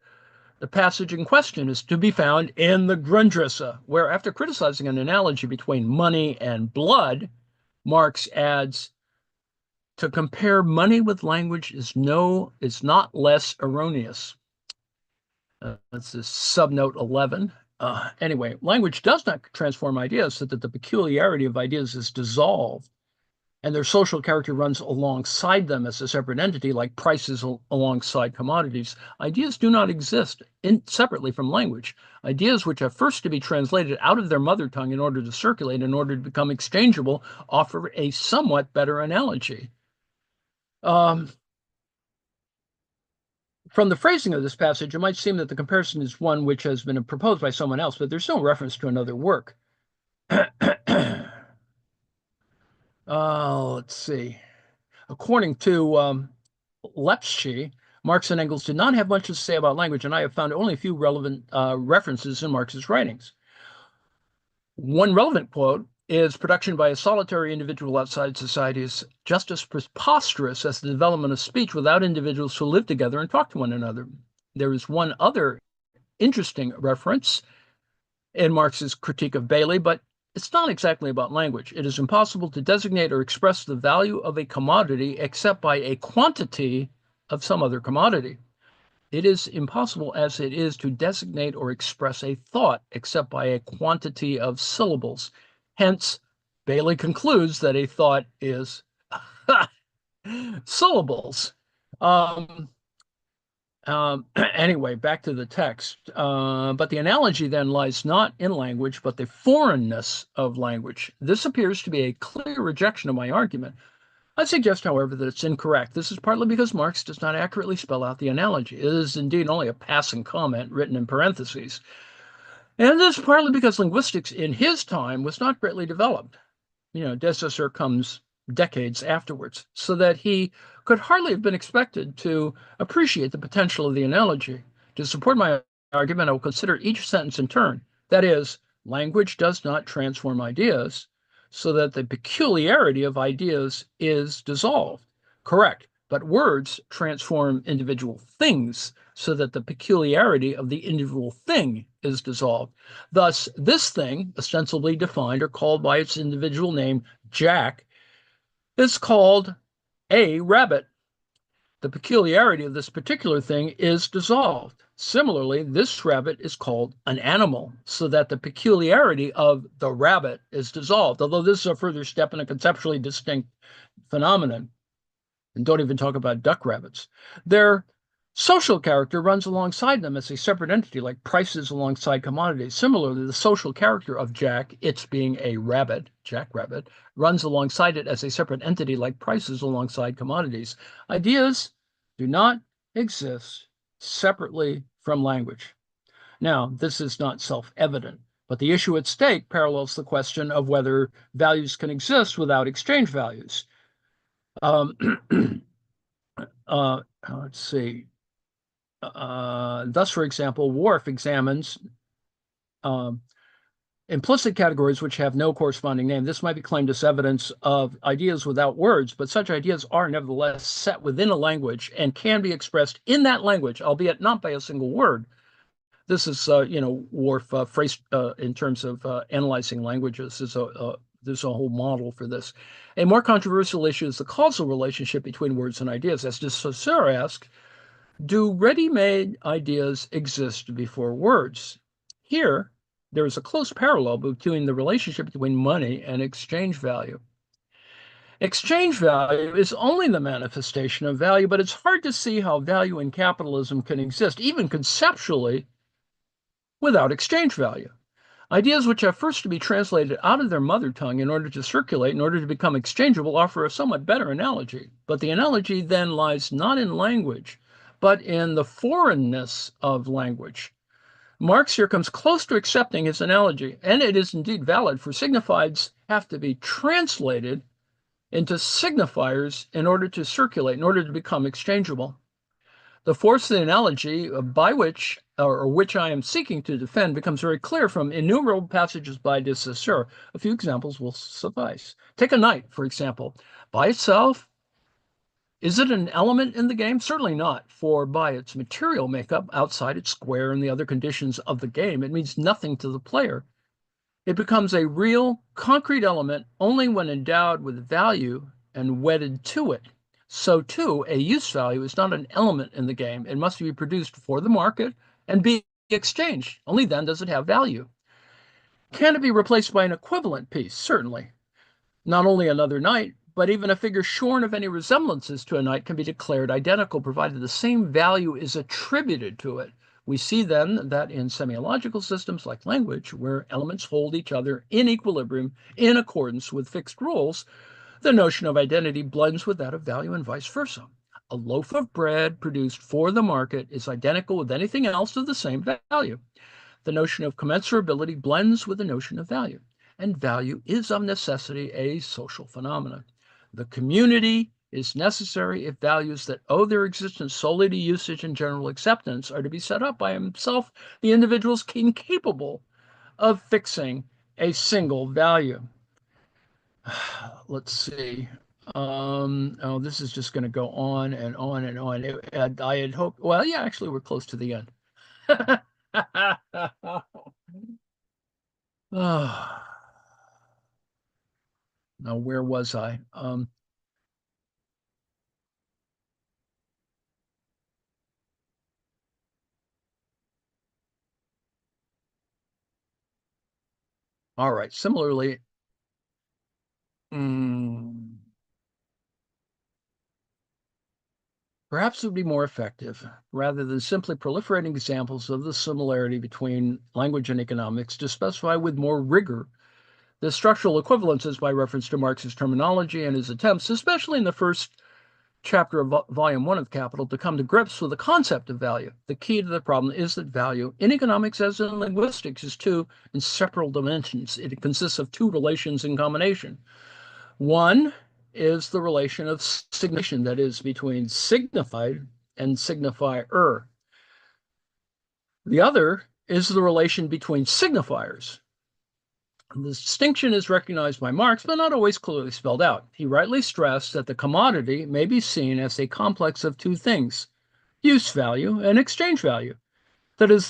The passage in question is to be found in the Grundrisse, where after criticizing an analogy between money and blood, Marx adds, to compare money with language is not less erroneous. That's this subnote 11. Anyway, language does not transform ideas so that the peculiarity of ideas is dissolved and their social character runs alongside them as a separate entity, like prices alongside commodities. Ideas do not exist separately from language. Ideas which have first to be translated out of their mother tongue in order to circulate, in order to become exchangeable, offer a somewhat better analogy. From the phrasing of this passage, it might seem that the comparison is one which has been proposed by someone else, but there's no reference to another work. Let's see. According to Lepsky, Marx and Engels did not have much to say about language, and I have found only a few relevant references in Marx's writings. One relevant quote is production by a solitary individual outside society is just as preposterous as the development of speech without individuals who live together and talk to one another. There is one other interesting reference in Marx's critique of Bailey, but it's not exactly about language. It is impossible to designate or express the value of a commodity except by a quantity of some other commodity. It is impossible as it is to designate or express a thought except by a quantity of syllables. Hence, Bailey concludes that a thought is syllables. Anyway, back to the text. But the analogy then lies not in language, but the foreignness of language. This appears to be a clear rejection of my argument. I suggest, however, that it's incorrect. This is partly because Marx does not accurately spell out the analogy. It is indeed only a passing comment written in parentheses. And this is partly because linguistics in his time was not greatly developed. De Saussure comes decades afterwards, so that he could hardly have been expected to appreciate the potential of the analogy. To support my argument, I will consider each sentence in turn. That is, language does not transform ideas so that the peculiarity of ideas is dissolved. Correct. But words transform individual things so that the peculiarity of the individual thing is dissolved. Thus, this thing, ostensibly defined or called by its individual name, Jack, is called a rabbit. The peculiarity of this particular thing is dissolved. Similarly, this rabbit is called an animal, so that the peculiarity of the rabbit is dissolved, although this is a further step in a conceptually distinct phenomenon. And don't even talk about duck rabbits. Their social character runs alongside them as a separate entity, like prices alongside commodities. Similarly, the social character of Jack, its being a rabbit, jackrabbit, runs alongside it as a separate entity, like prices alongside commodities. Ideas do not exist separately from language. Now, this is not self-evident, but the issue at stake parallels the question of whether values can exist without exchange values. Um, let's see. Thus, for example, Whorf examines um, implicit categories which have no corresponding name. This might be claimed as evidence of ideas without words, but such ideas are nevertheless set within a language and can be expressed in that language, albeit not by a single word. This is, Whorf phrase in terms of analyzing languages. There's a whole model for this. A more controversial issue is the causal relationship between words and ideas. As de Saussure asked, do ready-made ideas exist before words? Here, there is a close parallel between the relationship between money and exchange value. Exchange value is only the manifestation of value, but it's hard to see how value in capitalism can exist, even conceptually, without exchange value. Ideas which have first to be translated out of their mother tongue in order to circulate, in order to become exchangeable, offer a somewhat better analogy. But the analogy then lies not in language, but in the foreignness of language. Marx here comes close to accepting his analogy, and it is indeed valid, for signifieds have to be translated into signifiers in order to circulate, in order to become exchangeable. The force of the analogy by which I am seeking to defend becomes very clear from innumerable passages by de Saussure. A few examples will suffice. Take a knight, for example. By itself, is it an element in the game? Certainly not, for by its material makeup, outside its square and the other conditions of the game, it means nothing to the player. It becomes a real, concrete element only when endowed with value and wedded to it. So, too, a use value is not an element in the game. It must be produced for the market and be exchanged. Only then does it have value. Can it be replaced by an equivalent piece? Certainly. Not only another knight, but even a figure shorn of any resemblances to a knight can be declared identical, provided the same value is attributed to it. We see then that in semiological systems like language, where elements hold each other in equilibrium in accordance with fixed rules, the notion of identity blends with that of value and vice versa. A loaf of bread produced for the market is identical with anything else of the same value. The notion of commensurability blends with the notion of value, and value is of necessity a social phenomenon. The community is necessary if values that owe their existence solely to usage and general acceptance are to be set up by himself. The individual is incapable of fixing a single value. Let's see. This is just going to go on and on and on. I had hoped, well, yeah, actually, we're close to the end. Oh, now, where was I? All right. Similarly, mm, perhaps it would be more effective, rather than simply proliferating examples of the similarity between language and economics, to specify with more rigor the structural equivalences by reference to Marx's terminology and his attempts, especially in the first chapter of volume 1 of Capital, to come to grips with the concept of value. The key to the problem is that value, in economics as in linguistics, is two inseparable dimensions. It consists of two relations in combination. One is the relation of signifying, that is, between signified and signifier. The other is the relation between signifiers. The distinction is recognized by Marx, but not always clearly spelled out. He rightly stressed that the commodity may be seen as a complex of two things, use value and exchange value. That is,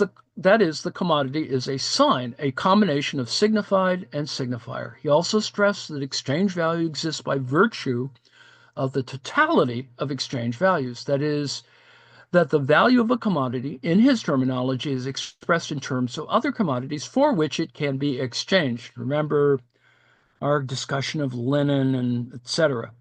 the commodity is a sign, a combination of signified and signifier. He also stressed that exchange value exists by virtue of the totality of exchange values. That is, that the value of a commodity, in his terminology, is expressed in terms of other commodities for which it can be exchanged. Remember our discussion of linen and etc.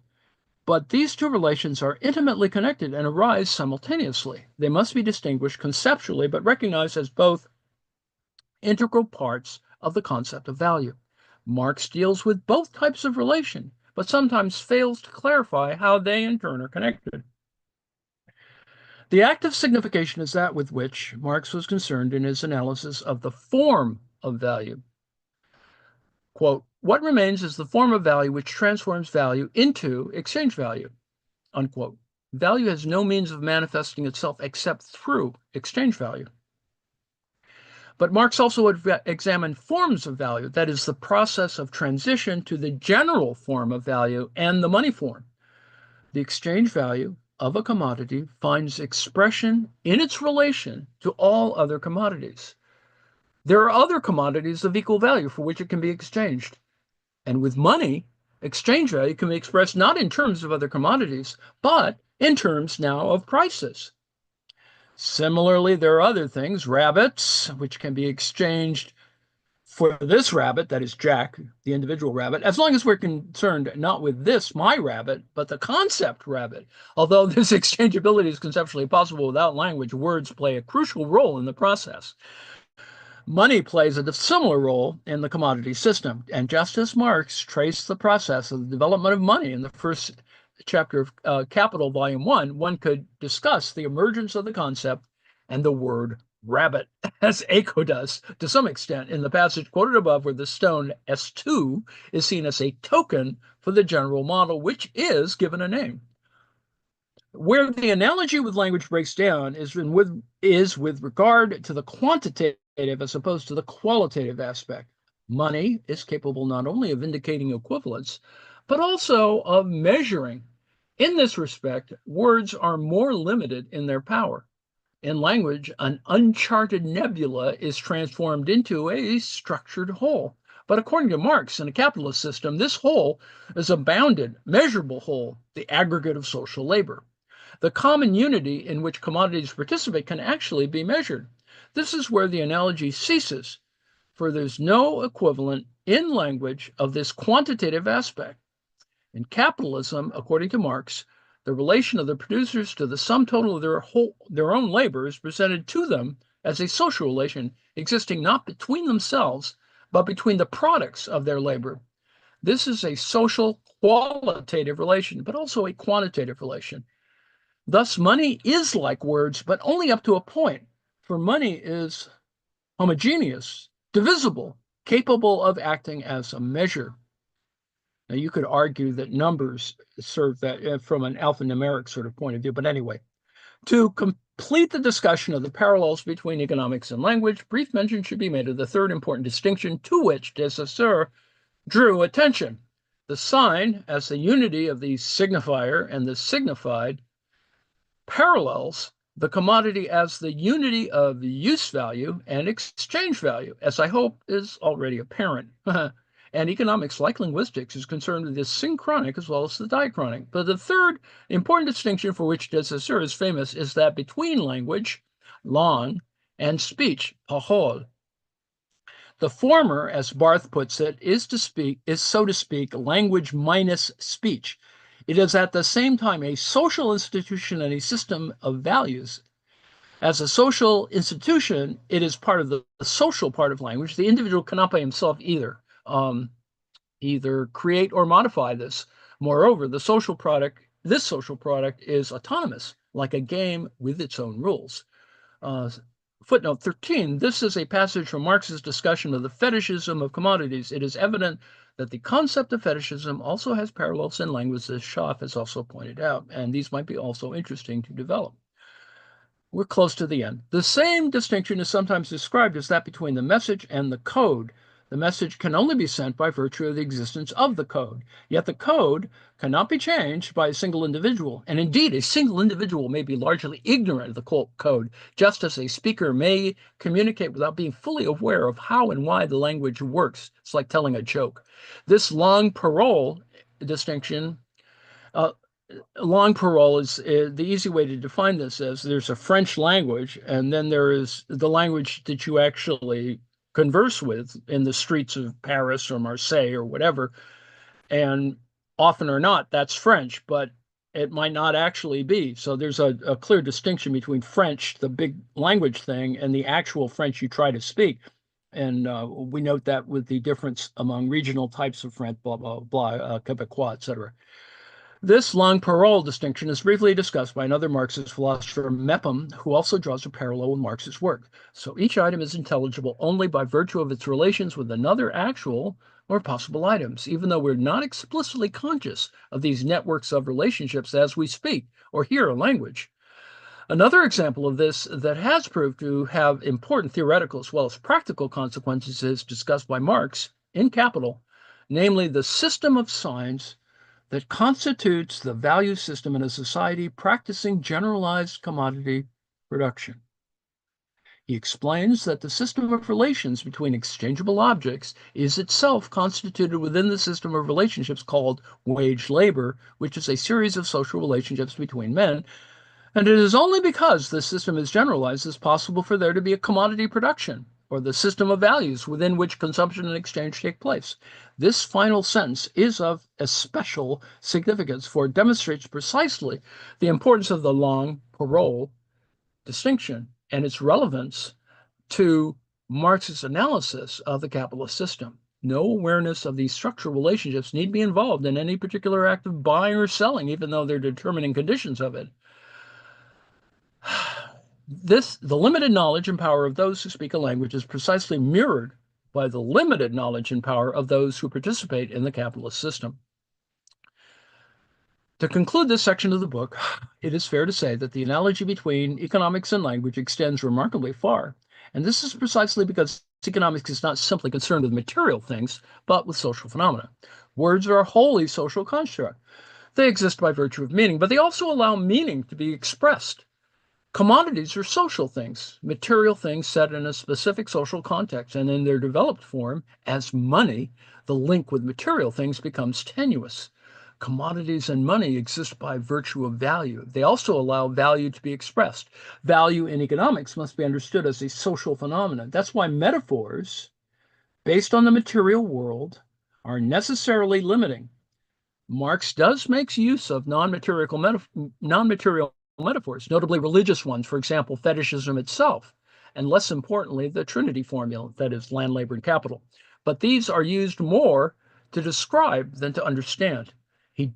But these two relations are intimately connected and arise simultaneously. They must be distinguished conceptually, but recognized as both integral parts of the concept of value. Marx deals with both types of relation, but sometimes fails to clarify how they in turn are connected. The act of signification is that with which Marx was concerned in his analysis of the form of value. Quote, what remains is the form of value which transforms value into exchange value, unquote. Value has no means of manifesting itself except through exchange value. But Marx also examined forms of value, that is, the process of transition to the general form of value and the money form. The exchange value of a commodity finds expression in its relation to all other commodities. There are other commodities of equal value for which it can be exchanged. And with money, exchange value can be expressed not in terms of other commodities, but in terms now of prices. Similarly, there are other things, rabbits, which can be exchanged for this rabbit, that is Jack, the individual rabbit, as long as we're concerned not with this, my rabbit, but the concept rabbit. Although this exchangeability is conceptually possible without language, words play a crucial role in the process. Money plays a similar role in the commodity system, and just as Marx traced the process of the development of money in the first chapter of Capital, Volume 1, one could discuss the emergence of the concept and the word rabbit, as Eco does to some extent in the passage quoted above, where the stone S2 is seen as a token for the general model, which is given a name. Where the analogy with language breaks down is with regard to the quantitative as opposed to the qualitative aspect. Money is capable not only of indicating equivalence, but also of measuring. In this respect, words are more limited in their power. In language, an uncharted nebula is transformed into a structured whole. But according to Marx, in a capitalist system, this whole is a bounded, measurable whole, the aggregate of social labor. The common unity in which commodities participate can actually be measured. This is where the analogy ceases, for there's no equivalent in language of this quantitative aspect. In capitalism, according to Marx, the relation of the producers to the sum total of their own labor is presented to them as a social relation existing not between themselves, but between the products of their labor. This is a social qualitative relation, but also a quantitative relation. Thus, money is like words, but only up to a point, for money is homogeneous, divisible, capable of acting as a measure. Now, you could argue that numbers serve that from an alphanumeric sort of point of view, but anyway. To complete the discussion of the parallels between economics and language, brief mention should be made of the third important distinction to which de Saussure drew attention. The sign, as the unity of the signifier and the signified, parallels the commodity as the unity of use value and exchange value, as I hope is already apparent. And economics, like linguistics, is concerned with the synchronic as well as the diachronic. But the third important distinction for which de Saussure is famous is that between language, langue, and speech, parole. The former, as Barth puts it, is so to speak, language minus speech. It is at the same time a social institution and a system of values. As a social institution, it is part of the social part of language. The individual cannot by himself either create or modify this. Moreover, this social product is autonomous, like a game with its own rules. Footnote 13, this is a passage from Marx's discussion of the fetishism of commodities. It is evident that the concept of fetishism also has parallels in language, as Schaff has also pointed out, and these might be also interesting to develop. We're close to the end. The same distinction is sometimes described as that between the message and the code. The message can only be sent by virtue of the existence of the code. Yet the code cannot be changed by a single individual. And indeed, a single individual may be largely ignorant of the code, just as a speaker may communicate without being fully aware of how and why the language works. It's like telling a joke. This long parole distinction uh, long parole is the easy way to define this as there's a French language, and then there is the language that you actually converse with in the streets of Paris or Marseille or whatever. And often or not, that's French, but it might not actually be. So there's a clear distinction between French, the big language thing, and the actual French you try to speak. And we note that with the difference among regional types of French, blah, blah, blah, Quebecois, etc. This long parole distinction is briefly discussed by another Marxist philosopher, Mepham, who also draws a parallel with Marx's work. So each item is intelligible only by virtue of its relations with another actual or possible items, even though we're not explicitly conscious of these networks of relationships as we speak or hear a language. Another example of this that has proved to have important theoretical as well as practical consequences is discussed by Marx in Capital, namely the system of signs that constitutes the value system in a society practicing generalized commodity production. He explains that the system of relations between exchangeable objects is itself constituted within the system of relationships called wage labor, which is a series of social relationships between men, and it is only because this system is generalized as possible for there to be a commodity production, or the system of values within which consumption and exchange take place. This final sentence is of especial significance, for it demonstrates precisely the importance of the long parole distinction and its relevance to Marx's analysis of the capitalist system. No awareness of these structural relationships need be involved in any particular act of buying or selling, even though they're determining conditions of it. The limited knowledge and power of those who speak a language is precisely mirrored by the limited knowledge and power of those who participate in the capitalist system. To conclude this section of the book, it is fair to say that the analogy between economics and language extends remarkably far, and this is precisely because economics is not simply concerned with material things, but with social phenomena. Words are a wholly social construct. They exist by virtue of meaning, but they also allow meaning to be expressed. Commodities are social things, material things set in a specific social context, and in their developed form, as money, the link with material things becomes tenuous. Commodities and money exist by virtue of value. They also allow value to be expressed. Value in economics must be understood as a social phenomenon. That's why metaphors based on the material world are necessarily limiting. Marx does make use of non-material metaphors, notably religious ones, for example, fetishism itself, and less importantly, the Trinity formula, that is, land, labor, and capital. But these are used more to describe than to understand. He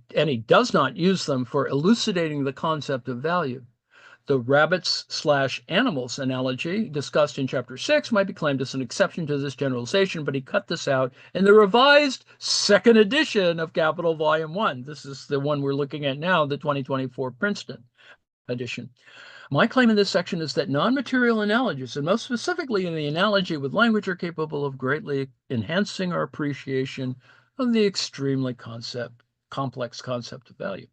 does not use them for elucidating the concept of value. The rabbits/animals analogy discussed in chapter 6 might be claimed as an exception to this generalization, but he cut this out in the revised second edition of Capital Volume 1. This is the one we're looking at now, the 2024 Princeton edition. My claim in this section is that non-material analogies, and most specifically in the analogy with language, are capable of greatly enhancing our appreciation of the extremely complex concept of value.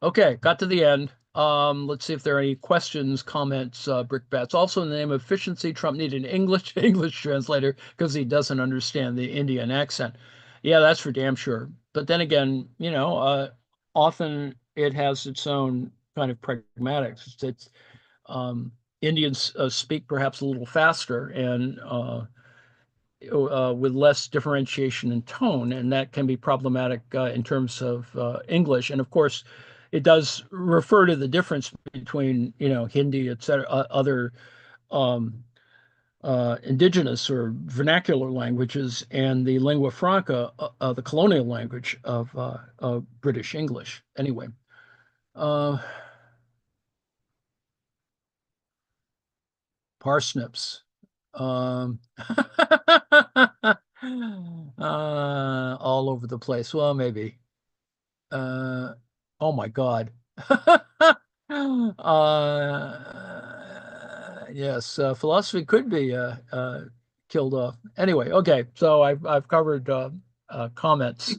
Okay, got to the end. Let's see if there are any questions, comments, brickbats. Also, in the name of efficiency, Trump needed an English translator because he doesn't understand the Indian accent. Yeah, that's for damn sure. But then again, often it has its own kind of pragmatics. Indians speak perhaps a little faster and with less differentiation in tone, and that can be problematic in terms of English. And of course, it does refer to the difference between, Hindi, et cetera, other um, indigenous or vernacular languages, and the lingua franca, the colonial language of British English. Anyway, uh, parsnips. Um, All over the place. Well, maybe. Uh, oh my God. Yes, philosophy could be killed off. Anyway, okay. So I've covered comments.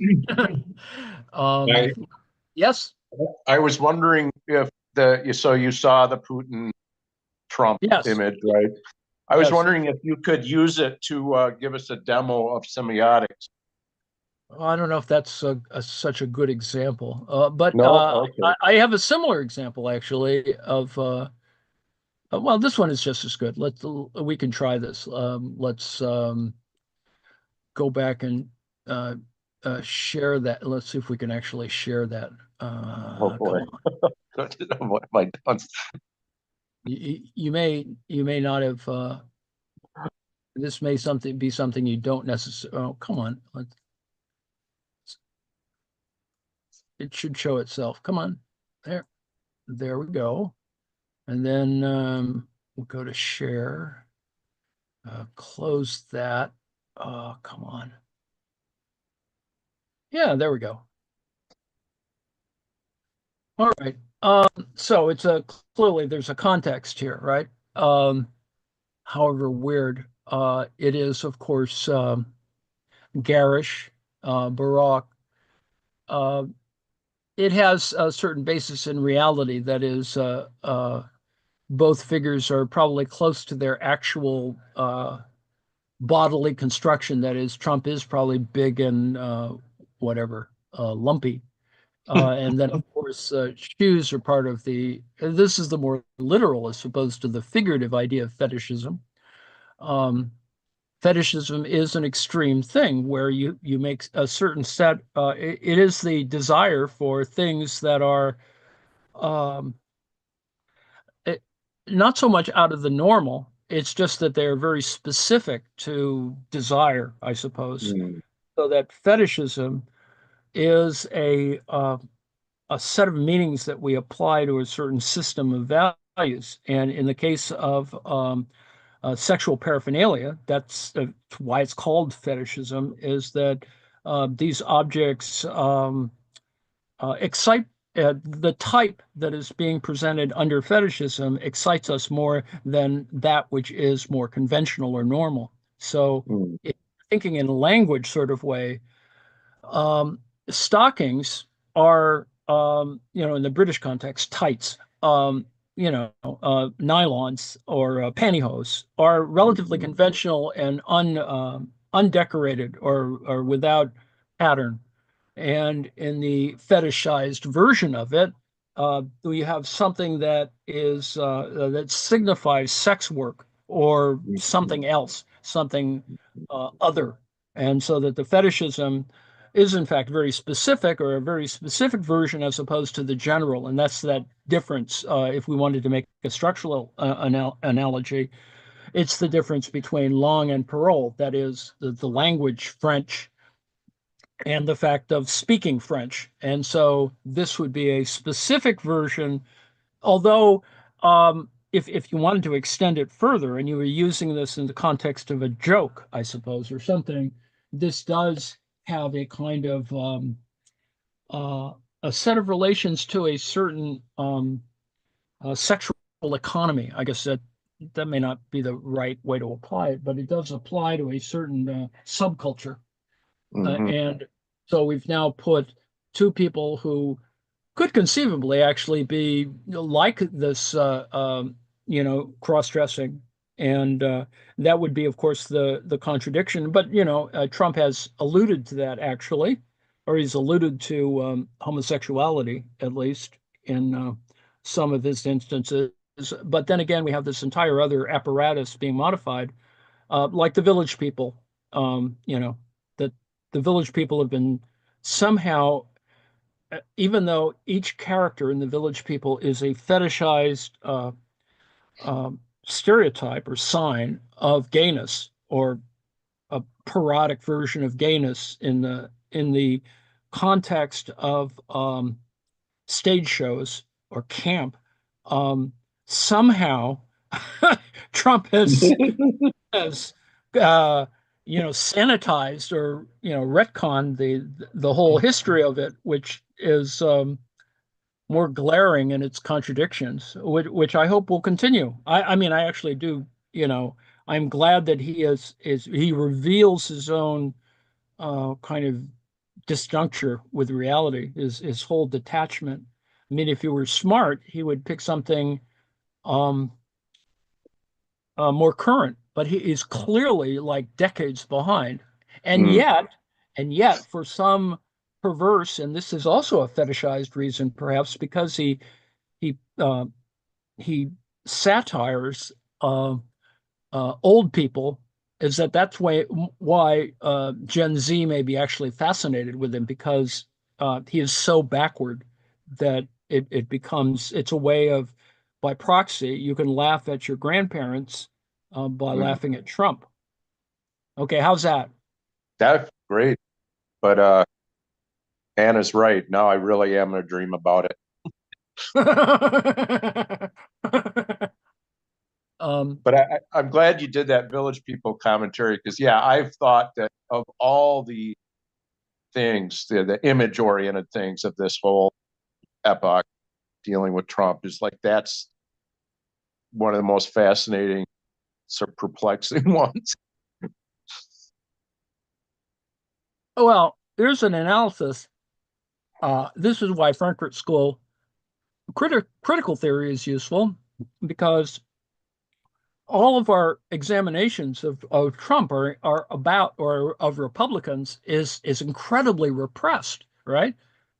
Um, I yes, I was wondering if so you saw the Putin Trump yes, image, right? I was yes. wondering if you could use it to give us a demo of semiotics. I don't know if that's such a good example, but No? Okay. I have a similar example actually of well, this one is just as good. We can try this. Let's go back and uh, share that. Let's see if we can actually share that. Oh boy. Come on. What have I done? You may not have. This may something be something you don't necessarily. Oh, come on. It should show itself. Come on. There. There we go. And then we'll go to share. Close that. Oh, come on. Yeah, there we go. All right. So it's a clearly there's a context here, right? However weird it is, of course, garish, baroque. Uh, it has a certain basis in reality. That is, both figures are probably close to their actual bodily construction. That is, Trump is probably big and whatever, lumpy. And then, of course, shoes are part of this is the more literal as opposed to the figurative idea of fetishism. Um, Fetishism is an extreme thing where you make a certain set, it is the desire for things that are um, it, not so much out of the normal. It's just that they're very specific to desire, I suppose. Mm, So that fetishism is a set of meanings that we apply to a certain system of values. And in the case of sexual paraphernalia, that's why it's called fetishism, is that these objects excite the type that is being presented under fetishism excites us more than that which is more conventional or normal. So, mm, thinking in a language sort of way, um, stockings are, in the British context, tights. Nylons or pantyhose are relatively mm, conventional and undecorated or without pattern. And in the fetishized version of it, we have something that signifies sex work or mm, something else, something other. And so that the fetishism is in fact very specific or a very specific version as opposed to the general. And that's that difference. If we wanted to make a structural analogy, it's the difference between langue and parole. That is the language French and the fact of speaking French. And so this would be a specific version, although if you wanted to extend it further and you were using this in the context of a joke, I suppose, or something, this does have a kind of uh, a set of relations to a certain sexual economy. I guess that may not be the right way to apply it, but it does apply to a certain subculture. mhm, And so we've now put two people who could conceivably actually be like this, cross-dressing, and that would be, of course, the contradiction. But Trump has alluded to that actually, or he's alluded to homosexuality at least in some of his instances. But then again, we have this entire other apparatus being modified, like the village people. That the village people have been somehow, even though each character in the village people is a fetishized stereotype or sign of gayness or a parodic version of gayness in the context of stage shows or camp, somehow Trump has uh, sanitized or retconned the whole history of it, which is more glaring in its contradictions, which I hope will continue. I mean, I actually do. I'm glad that he reveals his own kind of disjuncture with reality, his whole detachment. I mean, if he were smart, he would pick something um, more current, but he is clearly like decades behind. And Mm, yet, and yet, for some perverse, and this is also a fetishized reason, perhaps because he uh, he satires uh, old people, is that's why Gen Z may be actually fascinated with him because he is so backward that it's a way of, by proxy, you can laugh at your grandparents by mm. laughing at Trump. Okay, how's that? That's great. But Anna's right. Now I really am gonna dream about it. um, But I'm glad you did that Village People commentary because yeah, I've thought that of all the things, the image oriented things of this whole epoch dealing with Trump is like that's one of the most fascinating, sort of perplexing ones. well, there's an analysis. This is why Frankfurt School critical theory is useful because all of our examinations of Trump are about, or of Republicans is incredibly repressed, right?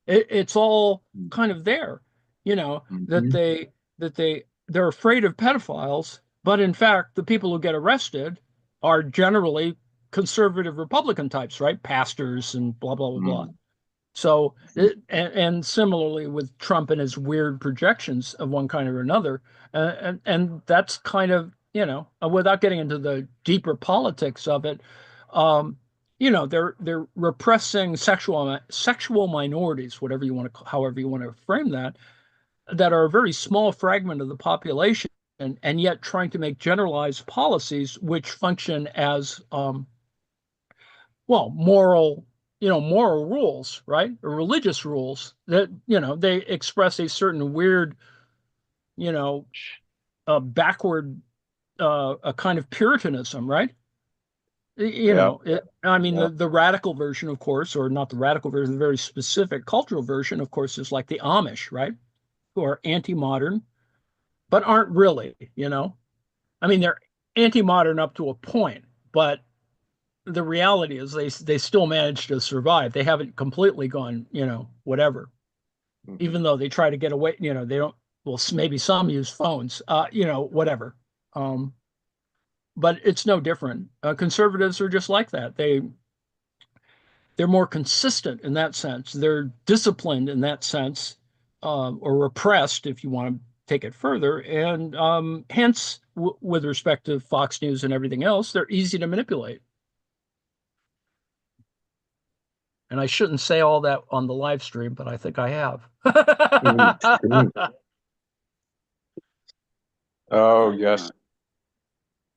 It's all kind of there, that Mhm. they're afraid of pedophiles, but in fact, the people who get arrested are generally conservative Republican types, right? Pastors and blah blah blah blah. Mm. So, and similarly with Trump and his weird projections of one kind or another, and that's kind of, without getting into the deeper politics of it, um, they're repressing sexual minorities, whatever you want to, however you want to frame that are a very small fragment of the population, and yet trying to make generalized policies which function as well, moral rules, right? Or religious rules that, they express a certain weird, you know, backward, a kind of Puritanism, right? Yeah, I mean, yeah. the radical version, of course, or not the radical version, the very specific cultural version, of course, is like the Amish, right? Who are anti-modern, but aren't really. I mean, they're anti-modern up to a point, but the reality is they still manage to survive. They haven't completely gone, whatever. Mhm. Even though they try to get away, they don't. Well, maybe some use phones, whatever. Um, but it's no different. Conservatives are just like that. They're more consistent in that sense. They're disciplined in that sense, or repressed, if you want to take it further. And hence, with respect to Fox News and everything else, they're easy to manipulate. And I shouldn't say all that on the live stream, but I think I have. Mhm. Mhm. Oh, yes.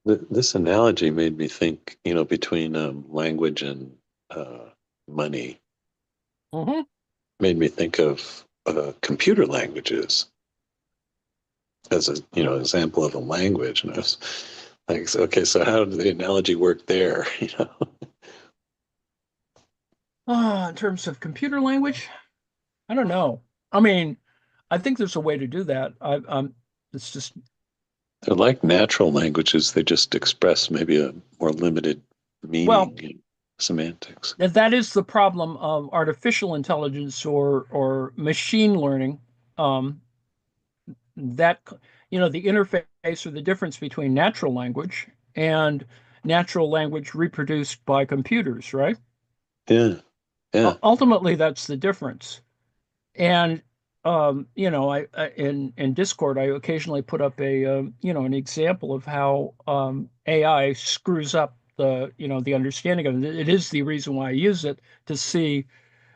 This analogy made me think, between language and uh, money, Mhm. made me think of computer languages as a, example of a language. And I was like, okay, so how did the analogy work there? In terms of computer language, I don't know. I mean, I think there's a way to do that. It's just, They're like natural languages. They just express maybe a more limited well, meaning, semantics. that is the problem of artificial intelligence or machine learning. Um, that the interface or the difference between natural language and natural language reproduced by computers, right? Yeah, yeah, Ultimately, that's the difference. And I in Discord, I occasionally put up an example of how AI screws up the understanding of it. It is the reason why I use it to see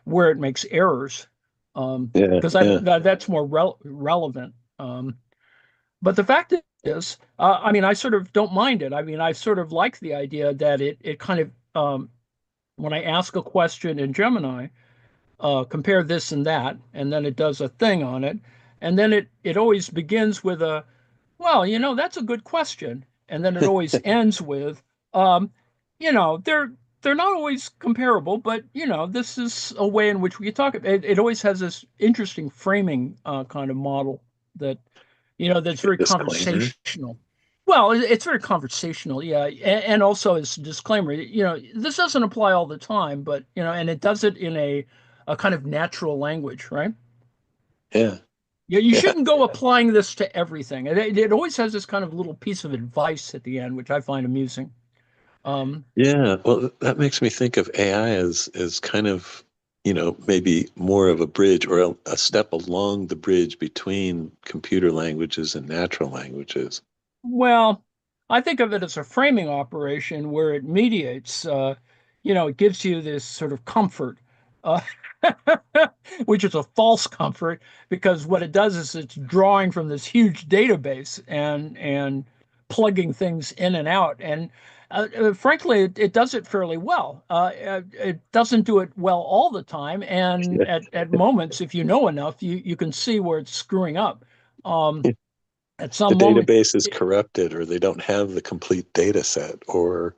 where it makes errors, yeah, because yeah. that's more relevant. But the fact is, I mean, I sort of don't mind it. I mean, I sort of like the idea that it kind of when I ask a question in Gemini, compare this and that, and then it does a thing on it, and then it always begins with a, well, that's a good question, and then it always ends with, um, they're not always comparable, but this is a way in which we talk. It always has this interesting framing kind of model that that's very Disclaimer. conversational. Well, it's very conversational, yeah, and also as a disclaimer, this doesn't apply all the time, but and it does it in a kind of natural language, right? Yeah. Yeah, you Yeah. shouldn't go applying this to everything. It always has this kind of little piece of advice at the end, which I find amusing. Um, Yeah. Well, that makes me think of AI as kind of, maybe more of a bridge or a step along the bridge between computer languages and natural languages. Well, I think of it as a framing operation where it mediates. It gives you this sort of comfort, uh, which is a false comfort because what it does is it's drawing from this huge database and plugging things in and out. And frankly, it does it fairly well. It doesn't do it well all the time, and Yeah. at moments, if you know enough, you can see where it's screwing up. Um, at The some moment. database is corrupted or they don't have the complete data set, or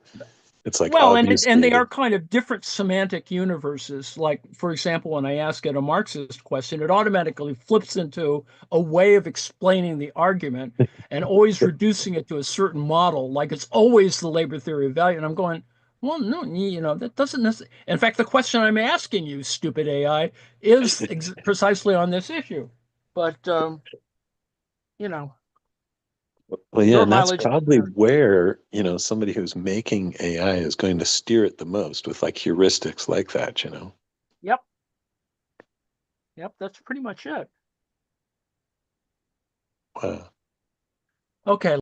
it's like Well, and obfuscated. they are kind of different semantic universes. Like, for example, when I ask it a Marxist question, it automatically flips into a way of explaining the argument and always reducing it to a certain model, like it's always the labor theory of value. And I'm going, well, no, that doesn't necessarily. In fact, the question I'm asking you, stupid AI, is precisely on this issue. But you know, Well, yeah, your and that's mileage may probably vary. where, somebody who's making AI is going to steer it the most with like heuristics like that. Yep, yep, that's pretty much it. Wow. Okay.